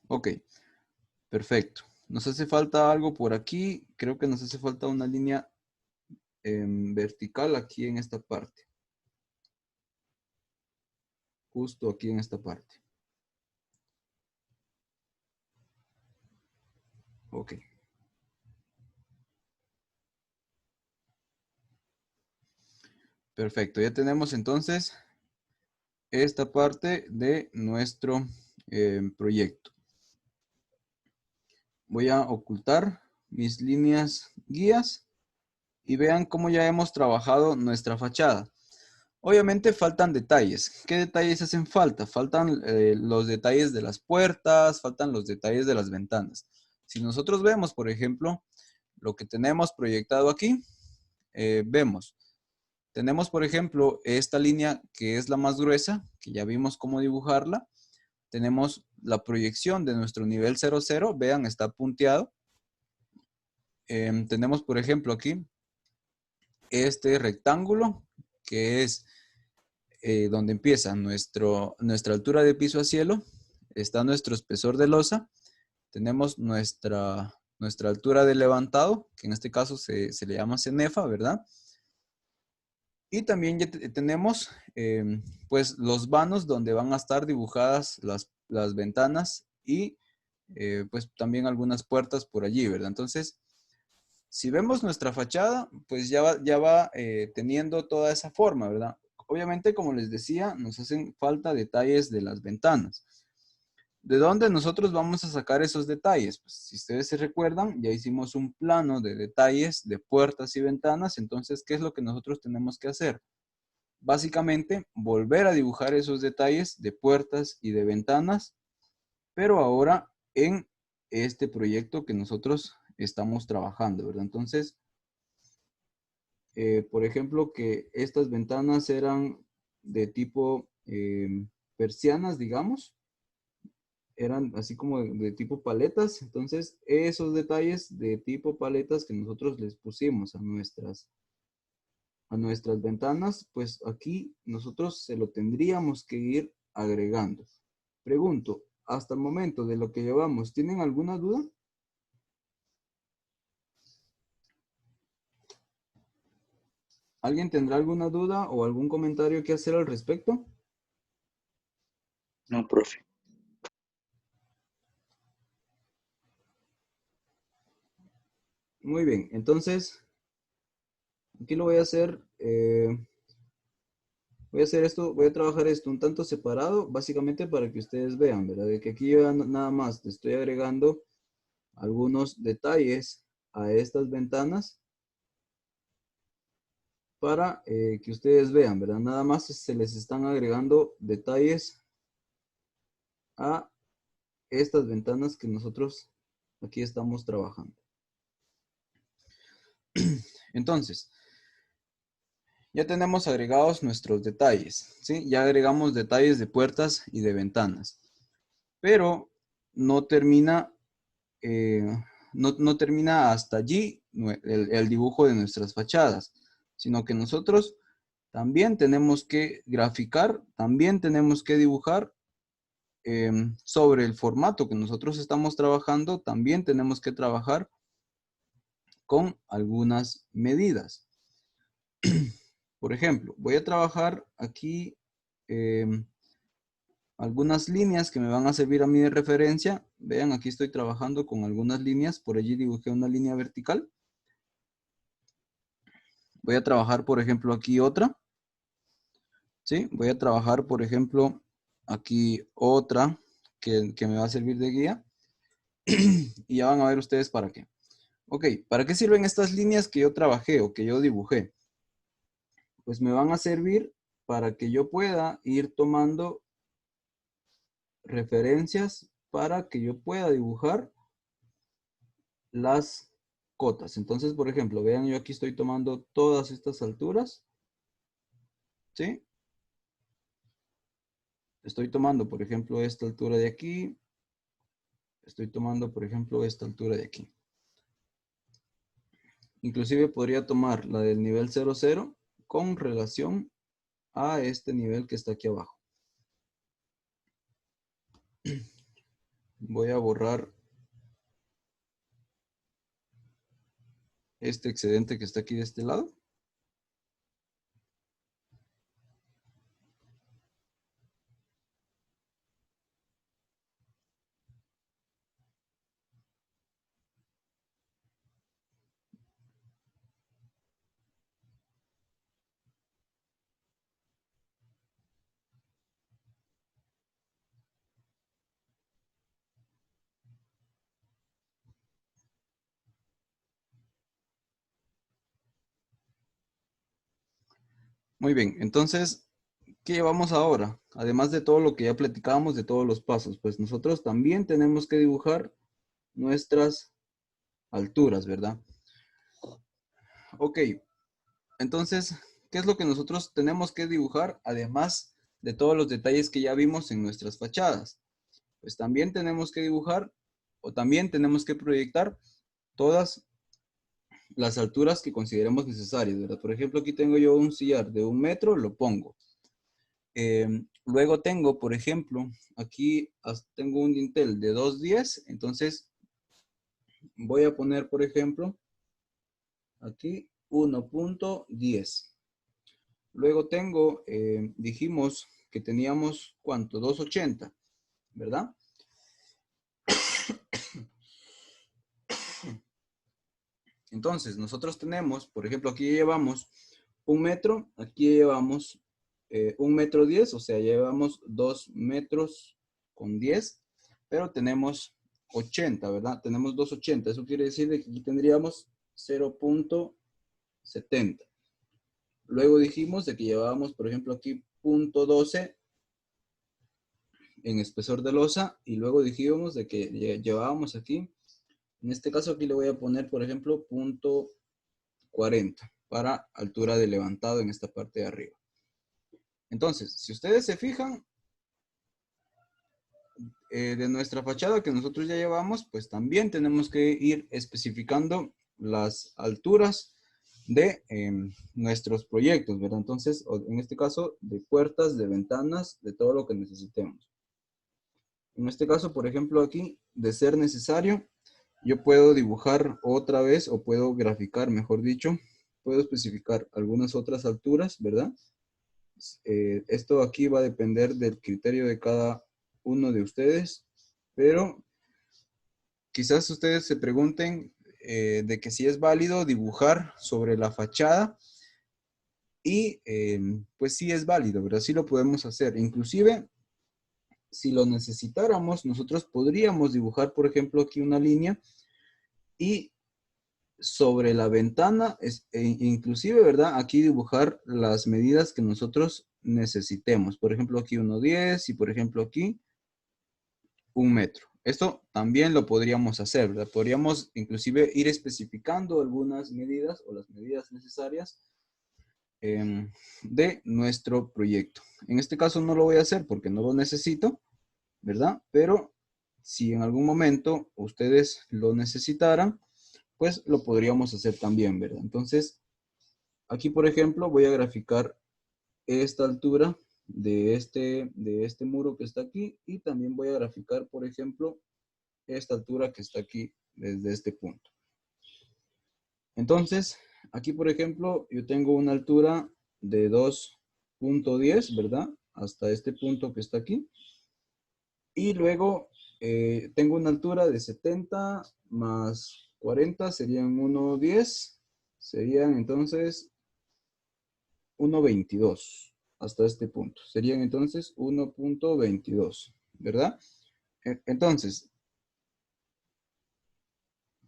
Ok, perfecto. Nos hace falta algo por aquí. Creo que nos hace falta una línea vertical aquí en esta parte. Justo aquí en esta parte. Ok. Perfecto, ya tenemos entonces esta parte de nuestro proyecto. Voy a ocultar mis líneas guías y vean cómo ya hemos trabajado nuestra fachada. Obviamente faltan detalles. ¿Qué detalles hacen falta? Faltan los detalles de las puertas, faltan los detalles de las ventanas. Si nosotros vemos, por ejemplo, lo que tenemos proyectado aquí, vemos. Tenemos, por ejemplo, esta línea que es la más gruesa, que ya vimos cómo dibujarla. Tenemos la proyección de nuestro nivel 00, vean, está punteado. Tenemos, por ejemplo, aquí este rectángulo, que es donde empieza nuestra altura de piso a cielo. Está nuestro espesor de losa. Tenemos nuestra altura de levantado, que en este caso se le llama cenefa, ¿verdad? Y también ya tenemos pues los vanos donde van a estar dibujadas las ventanas y pues también algunas puertas por allí, ¿verdad? Entonces, si vemos nuestra fachada, pues ya va teniendo toda esa forma, ¿verdad? Obviamente, como les decía, nos hacen falta detalles de las ventanas. ¿De dónde nosotros vamos a sacar esos detalles? Pues si ustedes se recuerdan, ya hicimos un plano de detalles de puertas y ventanas. Entonces, ¿qué es lo que nosotros tenemos que hacer? Básicamente, volver a dibujar esos detalles de puertas y de ventanas, pero ahora en este proyecto que nosotros estamos trabajando, ¿verdad? Entonces, por ejemplo, que estas ventanas eran de tipo persianas, digamos, eran así como de tipo paletas. Entonces, esos detalles de tipo paletas que nosotros les pusimos a nuestras ventanas, pues aquí nosotros se lo tendríamos que ir agregando. Pregunto, hasta el momento de lo que llevamos, ¿tienen alguna duda? ¿Alguien tendrá alguna duda o algún comentario que hacer al respecto? No, profe. Muy bien, entonces Aquí lo voy a hacer, voy a hacer esto, voy a trabajar esto un tanto separado, básicamente para que ustedes vean, ¿verdad? De que aquí yo nada más le estoy agregando algunos detalles a estas ventanas para que ustedes vean, ¿verdad? Nada más se les están agregando detalles a estas ventanas que nosotros aquí estamos trabajando. Entonces, ya tenemos agregados nuestros detalles, ¿sí? Ya agregamos detalles de puertas y de ventanas, pero no termina, no termina hasta allí el dibujo de nuestras fachadas, sino que nosotros también tenemos que graficar, también tenemos que dibujar sobre el formato que nosotros estamos trabajando, también tenemos que trabajar con algunas medidas. Por ejemplo, voy a trabajar aquí algunas líneas que me van a servir a mí de referencia. Vean, aquí estoy trabajando con algunas líneas. Por allí dibujé una línea vertical. Voy a trabajar, por ejemplo, aquí otra. ¿Sí? Voy a trabajar, por ejemplo, aquí otra que me va a servir de guía. Y ya van a ver ustedes para qué. Ok, ¿para qué sirven estas líneas que yo trabajé o que yo dibujé? Pues me van a servir para que yo pueda ir tomando referencias para que yo pueda dibujar las cotas. Entonces, por ejemplo, vean, yo aquí estoy tomando todas estas alturas, ¿sí? Estoy tomando, por ejemplo, esta altura de aquí. Estoy tomando, por ejemplo, esta altura de aquí. Inclusive podría tomar la del nivel 00 con relación a este nivel que está aquí abajo. Voy a borrar este excedente que está aquí de este lado. Muy bien, entonces, ¿qué llevamos ahora? Además de todo lo que ya platicábamos, de todos los pasos, pues nosotros también tenemos que dibujar nuestras alturas, ¿verdad? Ok, entonces, ¿qué es lo que nosotros tenemos que dibujar además de todos los detalles que ya vimos en nuestras fachadas? Pues también tenemos que dibujar o también tenemos que proyectar todas las alturas que consideremos necesarias, ¿verdad? Por ejemplo, aquí tengo yo un sillar de 1 metro, lo pongo. Luego tengo, por ejemplo, aquí tengo un dintel de 2.10, entonces voy a poner, por ejemplo, aquí 1.10. Luego tengo, dijimos que teníamos, ¿cuánto? 2.80, ¿verdad? Entonces, nosotros tenemos, por ejemplo, aquí llevamos 1 metro, aquí llevamos 1,10 m, o sea, llevamos 2 metros con 10, pero tenemos 80, ¿verdad? Tenemos 2.80, eso quiere decir que aquí tendríamos 0.70. Luego dijimos de que llevábamos, por ejemplo, aquí 0.12 en espesor de losa, y luego dijimos de que llevábamos aquí, en este caso aquí le voy a poner, por ejemplo, 0.40 para altura de levantado en esta parte de arriba. Entonces, si ustedes se fijan, de nuestra fachada que nosotros ya llevamos, pues también tenemos que ir especificando las alturas de nuestros proyectos, ¿verdad? Entonces, en este caso, de puertas, de ventanas, de todo lo que necesitemos. En este caso, por ejemplo, aquí, de ser necesario, yo puedo dibujar otra vez, o puedo graficar, mejor dicho, puedo especificar algunas otras alturas, ¿verdad? Esto aquí va a depender del criterio de cada uno de ustedes, pero quizás ustedes se pregunten de que sí es válido dibujar sobre la fachada y pues sí es válido, ¿verdad? Sí lo podemos hacer. Inclusive, si lo necesitáramos, nosotros podríamos dibujar, por ejemplo, aquí una línea y sobre la ventana, inclusive, ¿verdad? Aquí dibujar las medidas que nosotros necesitemos. Por ejemplo, aquí 1,10 y por ejemplo aquí 1 metro. Esto también lo podríamos hacer, ¿verdad? Podríamos inclusive ir especificando algunas medidas o las medidas necesarias de nuestro proyecto. En este caso no lo voy a hacer porque no lo necesito, ¿verdad? Pero si en algún momento ustedes lo necesitaran, pues lo podríamos hacer también, ¿verdad? Entonces, aquí por ejemplo voy a graficar esta altura de este muro que está aquí y también voy a graficar, por ejemplo, esta altura que está aquí desde este punto. Entonces, aquí por ejemplo, yo tengo una altura de 2,10, ¿verdad? Hasta este punto que está aquí. Y luego tengo una altura de 70 más 40 serían 1,10. Serían entonces 1,22 hasta este punto. Serían entonces 1,22, ¿verdad? Entonces,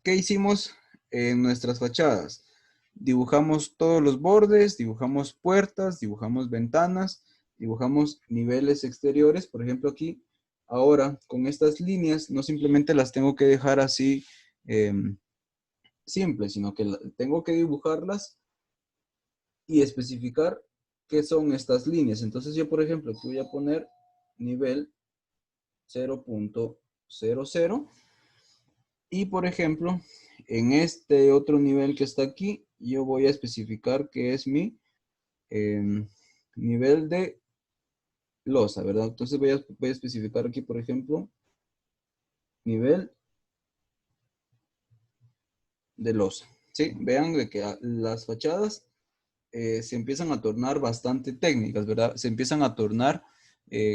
¿qué hicimos en nuestras fachadas? Dibujamos todos los bordes, dibujamos puertas, dibujamos ventanas, dibujamos niveles exteriores. Por ejemplo, aquí, ahora, con estas líneas, no simplemente las tengo que dejar así simples, sino que tengo que dibujarlas y especificar qué son estas líneas. Entonces yo, por ejemplo, aquí voy a poner nivel 0,00 y, por ejemplo, en este otro nivel que está aquí, yo voy a especificar que es mi nivel de losa, ¿verdad? Entonces voy a especificar aquí, por ejemplo, nivel de losa. ¿Sí? Vean de que las fachadas se empiezan a tornar bastante técnicas, ¿verdad? Se empiezan a tornar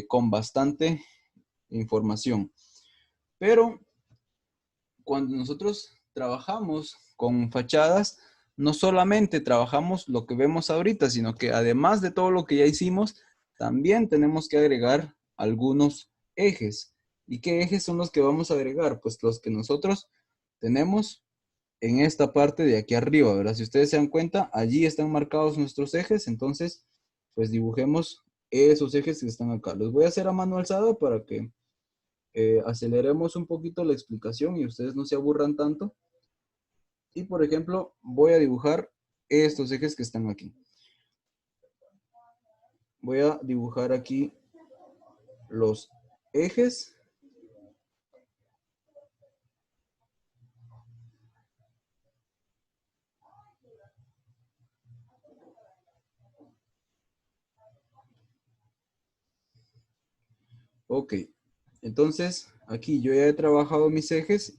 con bastante información. Pero cuando nosotros trabajamos con fachadas, no solamente trabajamos lo que vemos ahorita, sino que además de todo lo que ya hicimos, también tenemos que agregar algunos ejes. ¿Y qué ejes son los que vamos a agregar? Pues los que nosotros tenemos en esta parte de aquí arriba, ¿verdad? Si ustedes se dan cuenta, allí están marcados nuestros ejes, entonces, pues dibujemos esos ejes que están acá. Los voy a hacer a mano alzada para que aceleremos un poquito la explicación y ustedes no se aburran tanto. Y por ejemplo, voy a dibujar estos ejes que están aquí. Voy a dibujar aquí los ejes. Ok, entonces aquí yo ya he trabajado mis ejes.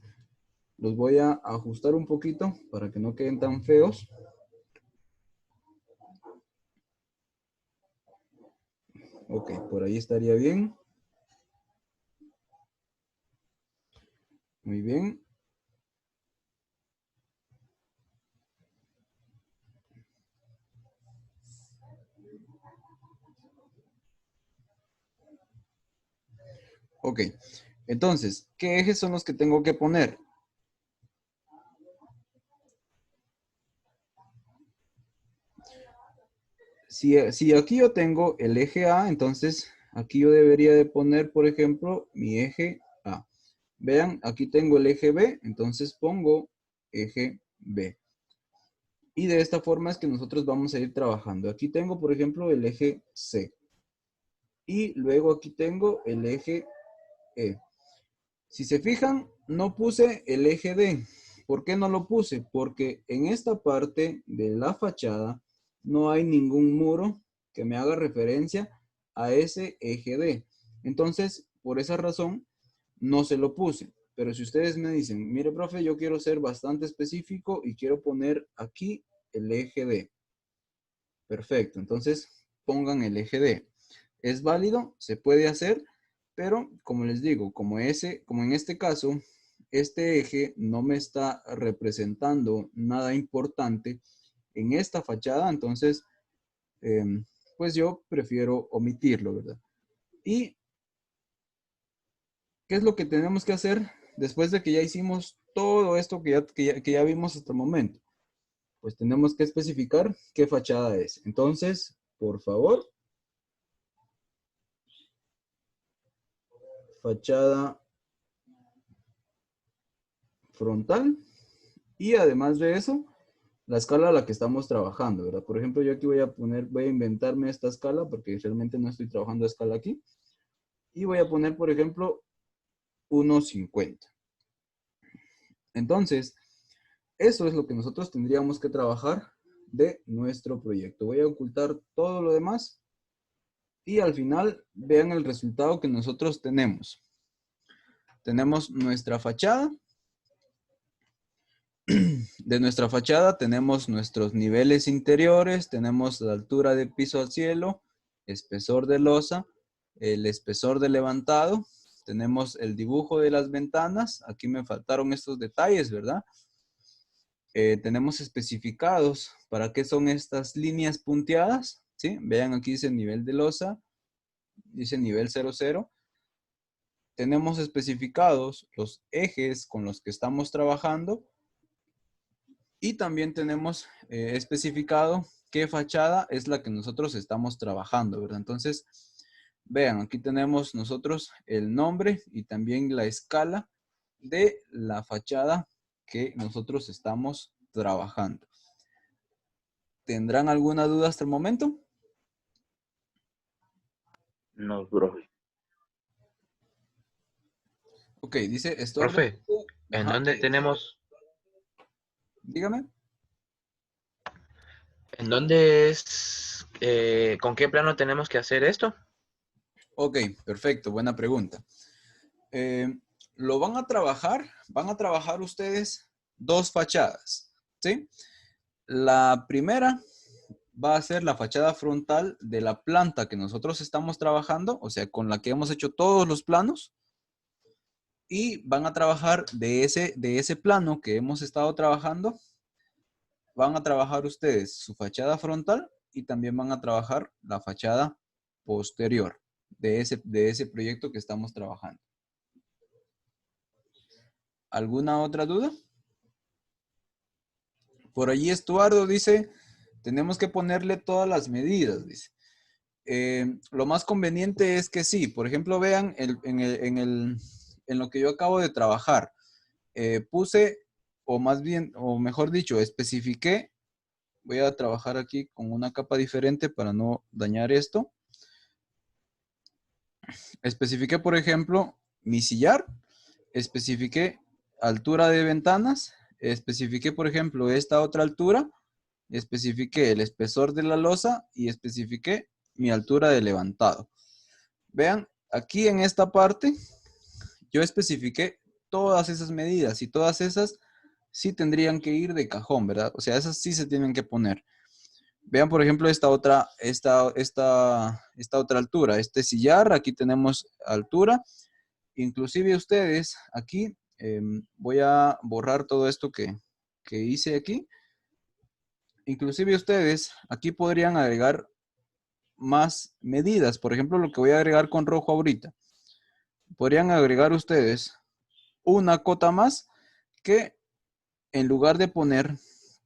Los voy a ajustar un poquito para que no queden tan feos. Ok, por ahí estaría bien. Muy bien. Ok, entonces, ¿qué ejes son los que tengo que poner? Si aquí yo tengo el eje A, entonces aquí yo debería de poner, por ejemplo, mi eje A. Vean, aquí tengo el eje B, entonces pongo eje B. Y de esta forma es que nosotros vamos a ir trabajando. Aquí tengo, por ejemplo, el eje C. Y luego aquí tengo el eje E. Si se fijan, no puse el eje D. ¿Por qué no lo puse? Porque en esta parte de la fachada no hay ningún muro que me haga referencia a ese eje D. Entonces, por esa razón, no se lo puse. Pero si ustedes me dicen, mire, profe, yo quiero ser bastante específico y quiero poner aquí el eje D. Perfecto, entonces pongan el eje D. ¿Es válido? Se puede hacer, pero como les digo, como en este caso este eje no me está representando nada importante en esta fachada, entonces, pues yo prefiero omitirlo, ¿verdad? ¿Y qué es lo que tenemos que hacer después de que ya hicimos todo esto que ya vimos hasta el momento? Pues tenemos que especificar qué fachada es. Entonces, por favor, fachada frontal. Y además de eso, la escala a la que estamos trabajando, ¿verdad? Por ejemplo, yo aquí voy a inventarme esta escala porque realmente no estoy trabajando a escala aquí. Y voy a poner, por ejemplo, 1.50. Entonces, eso es lo que nosotros tendríamos que trabajar de nuestro proyecto. Voy a ocultar todo lo demás y al final vean el resultado que nosotros tenemos. Tenemos nuestra fachada. De nuestra fachada tenemos nuestros niveles interiores, tenemos la altura de piso al cielo, espesor de losa, el espesor de levantado, tenemos el dibujo de las ventanas, aquí me faltaron estos detalles, ¿verdad? Tenemos especificados para qué son estas líneas punteadas, ¿sí? Vean aquí dice nivel de losa, dice nivel 00. Tenemos especificados los ejes con los que estamos trabajando. Y también tenemos especificado qué fachada es la que nosotros estamos trabajando, ¿verdad? Entonces, vean, aquí tenemos nosotros el nombre y también la escala de la fachada que nosotros estamos trabajando. ¿Tendrán alguna duda hasta el momento? No, profe. Ok, dice, estoy... Profe, ¿en Ajá, dónde tenemos, dígame. en dónde es, con qué plano tenemos que hacer esto? Ok, perfecto, buena pregunta. Lo van a trabajar ustedes dos fachadas, ¿sí? La primera va a ser la fachada frontal de la planta que nosotros estamos trabajando, o sea, con la que hemos hecho todos los planos, y van a trabajar de ese plano que hemos estado trabajando, van a trabajar ustedes su fachada frontal y también van a trabajar la fachada posterior de ese proyecto que estamos trabajando. ¿Alguna otra duda? Por allí Estuardo dice, tenemos que ponerle todas las medidas, dice. Lo más conveniente es que sí, por ejemplo, vean en lo que yo acabo de trabajar, puse, o más bien, o mejor dicho, especifiqué, voy a trabajar aquí con una capa diferente para no dañar esto. Especifiqué, por ejemplo, mi sillar, especifiqué altura de ventanas, especifiqué, por ejemplo, esta otra altura, especifiqué el espesor de la losa y especifiqué mi altura de levantado. Vean, aquí en esta parte yo especifiqué todas esas medidas y todas esas sí tendrían que ir de cajón, ¿verdad? O sea, esas sí se tienen que poner. Vean, por ejemplo, esta otra altura. Este sillar, aquí tenemos altura. Inclusive ustedes, aquí, voy a borrar todo esto que hice aquí. Inclusive ustedes, aquí podrían agregar más medidas. Por ejemplo, lo que voy a agregar con rojo ahorita. Podrían agregar ustedes una cota más que en lugar de poner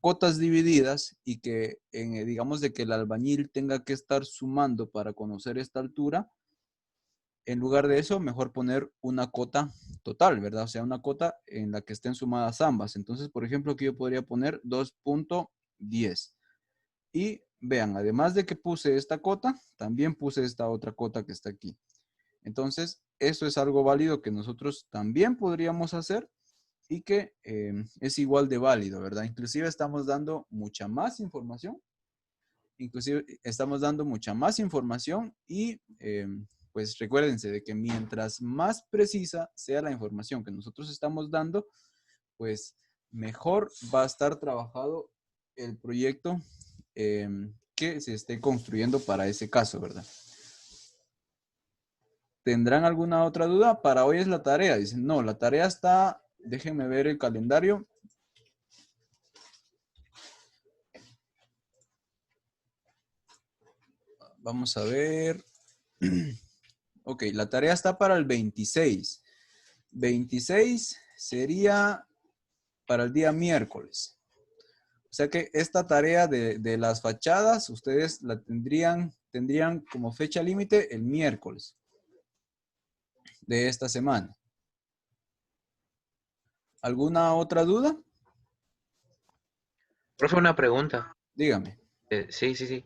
cotas divididas y que digamos de que el albañil tenga que estar sumando para conocer esta altura, en lugar de eso, mejor poner una cota total, ¿verdad? O sea, una cota en la que estén sumadas ambas. Entonces, por ejemplo, aquí yo podría poner 2.10. Y vean, además de que puse esta cota, también puse esta otra cota que está aquí. Entonces, eso es algo válido que nosotros también podríamos hacer y que es igual de válido, ¿verdad? Inclusive estamos dando mucha más información. Inclusive estamos dando mucha más información y pues recuérdense de que mientras más precisa sea la información que nosotros estamos dando, pues mejor va a estar trabajado el proyecto que se esté construyendo para ese caso, ¿verdad? ¿Tendrán alguna otra duda? Para hoy es la tarea. Dicen, no, la tarea está Déjenme ver el calendario. Vamos a ver. Ok, la tarea está para el 26. 26 sería para el día miércoles. O sea que esta tarea de las fachadas, ustedes la tendrían como fecha límite el miércoles de esta semana. ¿Alguna otra duda? Profe, una pregunta. Dígame. Sí.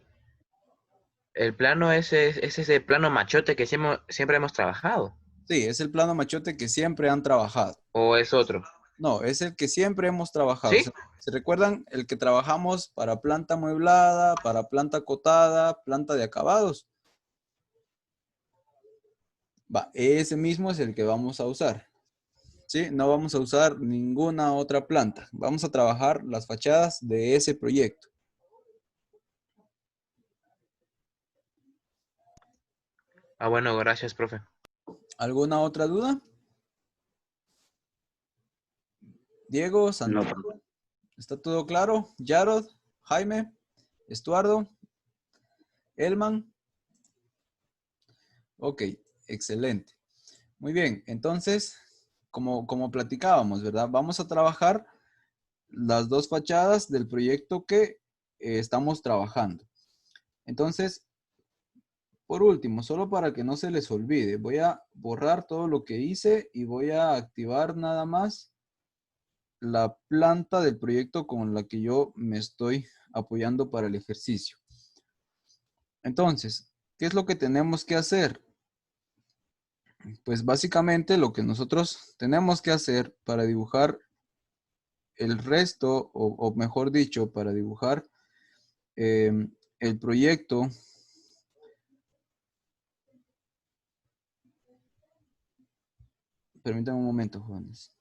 El plano es ese plano machote que siempre hemos trabajado. Sí, es el plano machote que siempre han trabajado. ¿O es otro? No, es el que siempre hemos trabajado. ¿Sí? ¿Se recuerdan? El que trabajamos para planta amueblada, para planta acotada, planta de acabados. Va, ese mismo es el que vamos a usar. ¿Sí? No vamos a usar ninguna otra planta. Vamos a trabajar las fachadas de ese proyecto. Ah, bueno, gracias, profe. ¿Alguna otra duda? Diego, No, Santiago, ¿está todo claro? Yarod, Jaime, Estuardo, Elman. Ok, excelente. Muy bien, entonces, como platicábamos, ¿verdad? Vamos a trabajar las dos fachadas del proyecto que estamos trabajando. Entonces, por último, solo para que no se les olvide, voy a borrar todo lo que hice y voy a activar nada más la planta del proyecto con la que yo me estoy apoyando para el ejercicio. Entonces, ¿qué es lo que tenemos que hacer? Pues básicamente lo que nosotros tenemos que hacer para dibujar el resto, o mejor dicho, para dibujar el proyecto. Permítanme un momento, jóvenes.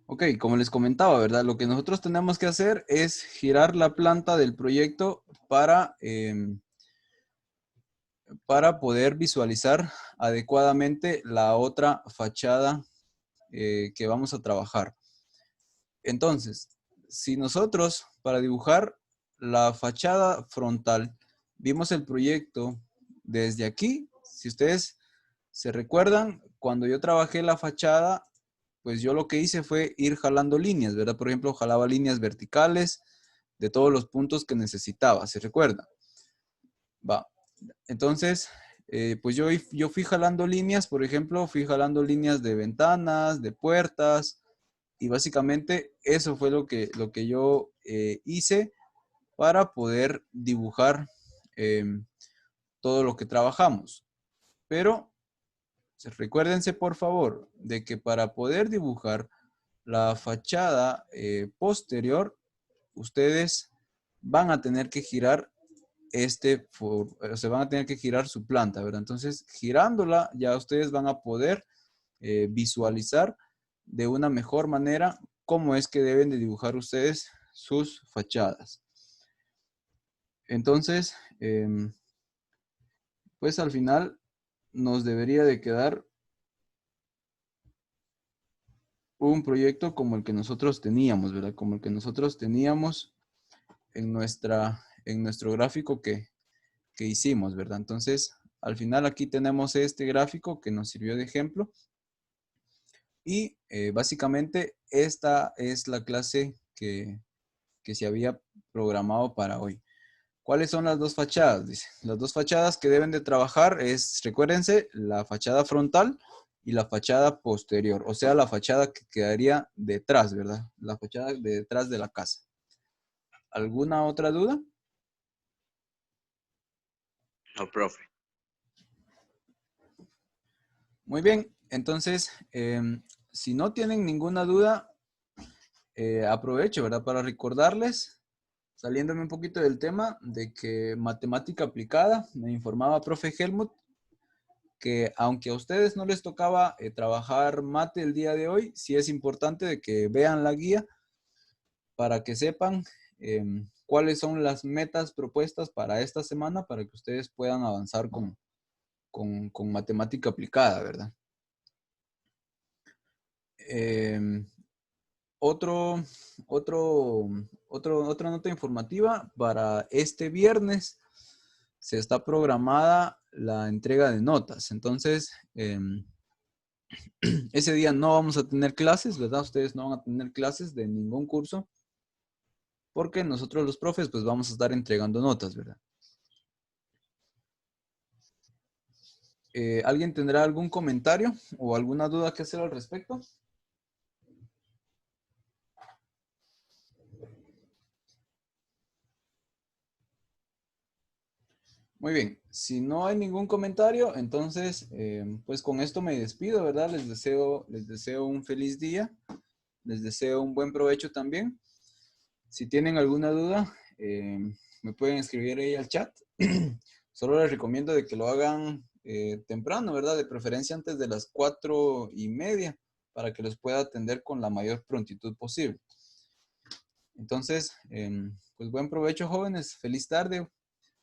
Ok, como les comentaba, ¿verdad? Lo que nosotros tenemos que hacer es girar la planta del proyecto para poder visualizar adecuadamente la otra fachada que vamos a trabajar. Entonces, si nosotros para dibujar la fachada frontal vimos el proyecto desde aquí, si ustedes se recuerdan, cuando yo trabajé la fachada, pues yo lo que hice fue ir jalando líneas, ¿verdad? Por ejemplo, jalaba líneas verticales de todos los puntos que necesitaba, ¿se recuerda? Va. Entonces, pues yo fui jalando líneas, por ejemplo, fui jalando líneas de ventanas, de puertas, y básicamente eso fue lo que yo hice para poder dibujar todo lo que trabajamos. Pero recuérdense, por favor, de que para poder dibujar la fachada posterior, ustedes van a tener que girar se van a tener que girar su planta, ¿verdad? Entonces, girándola, ya ustedes van a poder visualizar de una mejor manera cómo es que deben de dibujar ustedes sus fachadas. Entonces, pues al final nos debería de quedar un proyecto como el que nosotros teníamos, ¿verdad? Como el que nosotros teníamos en nuestro gráfico que hicimos, ¿verdad? Entonces, al final aquí tenemos este gráfico que nos sirvió de ejemplo. Y básicamente esta es la clase que se había programado para hoy. ¿Cuáles son las dos fachadas? Dice, las dos fachadas que deben de trabajar es, recuérdense, la fachada frontal y la fachada posterior. O sea, la fachada que quedaría detrás, ¿verdad? La fachada de detrás de la casa. ¿Alguna otra duda? no, profe. Muy bien, entonces, si no tienen ninguna duda, aprovecho, ¿verdad? Para recordarles saliéndome un poquito del tema de que matemática aplicada, me informaba profe Helmut que aunque a ustedes no les tocaba trabajar mate el día de hoy, sí es importante de que vean la guía para que sepan cuáles son las metas propuestas para esta semana para que ustedes puedan avanzar con matemática aplicada, ¿verdad? Otra nota informativa, para este viernes se está programada la entrega de notas. Entonces, ese día no vamos a tener clases, ¿verdad? Ustedes no van a tener clases de ningún curso porque nosotros los profes pues vamos a estar entregando notas, ¿verdad? ¿Alguien tendrá algún comentario o alguna duda que hacer al respecto? Muy bien, si no hay ningún comentario, entonces, pues con esto me despido, ¿verdad? Les deseo un feliz día, les deseo un buen provecho también. Si tienen alguna duda, me pueden escribir ahí al chat. Solo les recomiendo de que lo hagan temprano, ¿verdad? De preferencia antes de las 4:30, para que los pueda atender con la mayor prontitud posible. Entonces, pues buen provecho, jóvenes. Feliz tarde.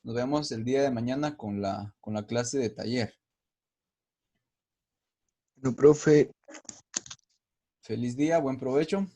Nos vemos el día de mañana con la clase de taller. Bueno, profe, Feliz día, buen provecho.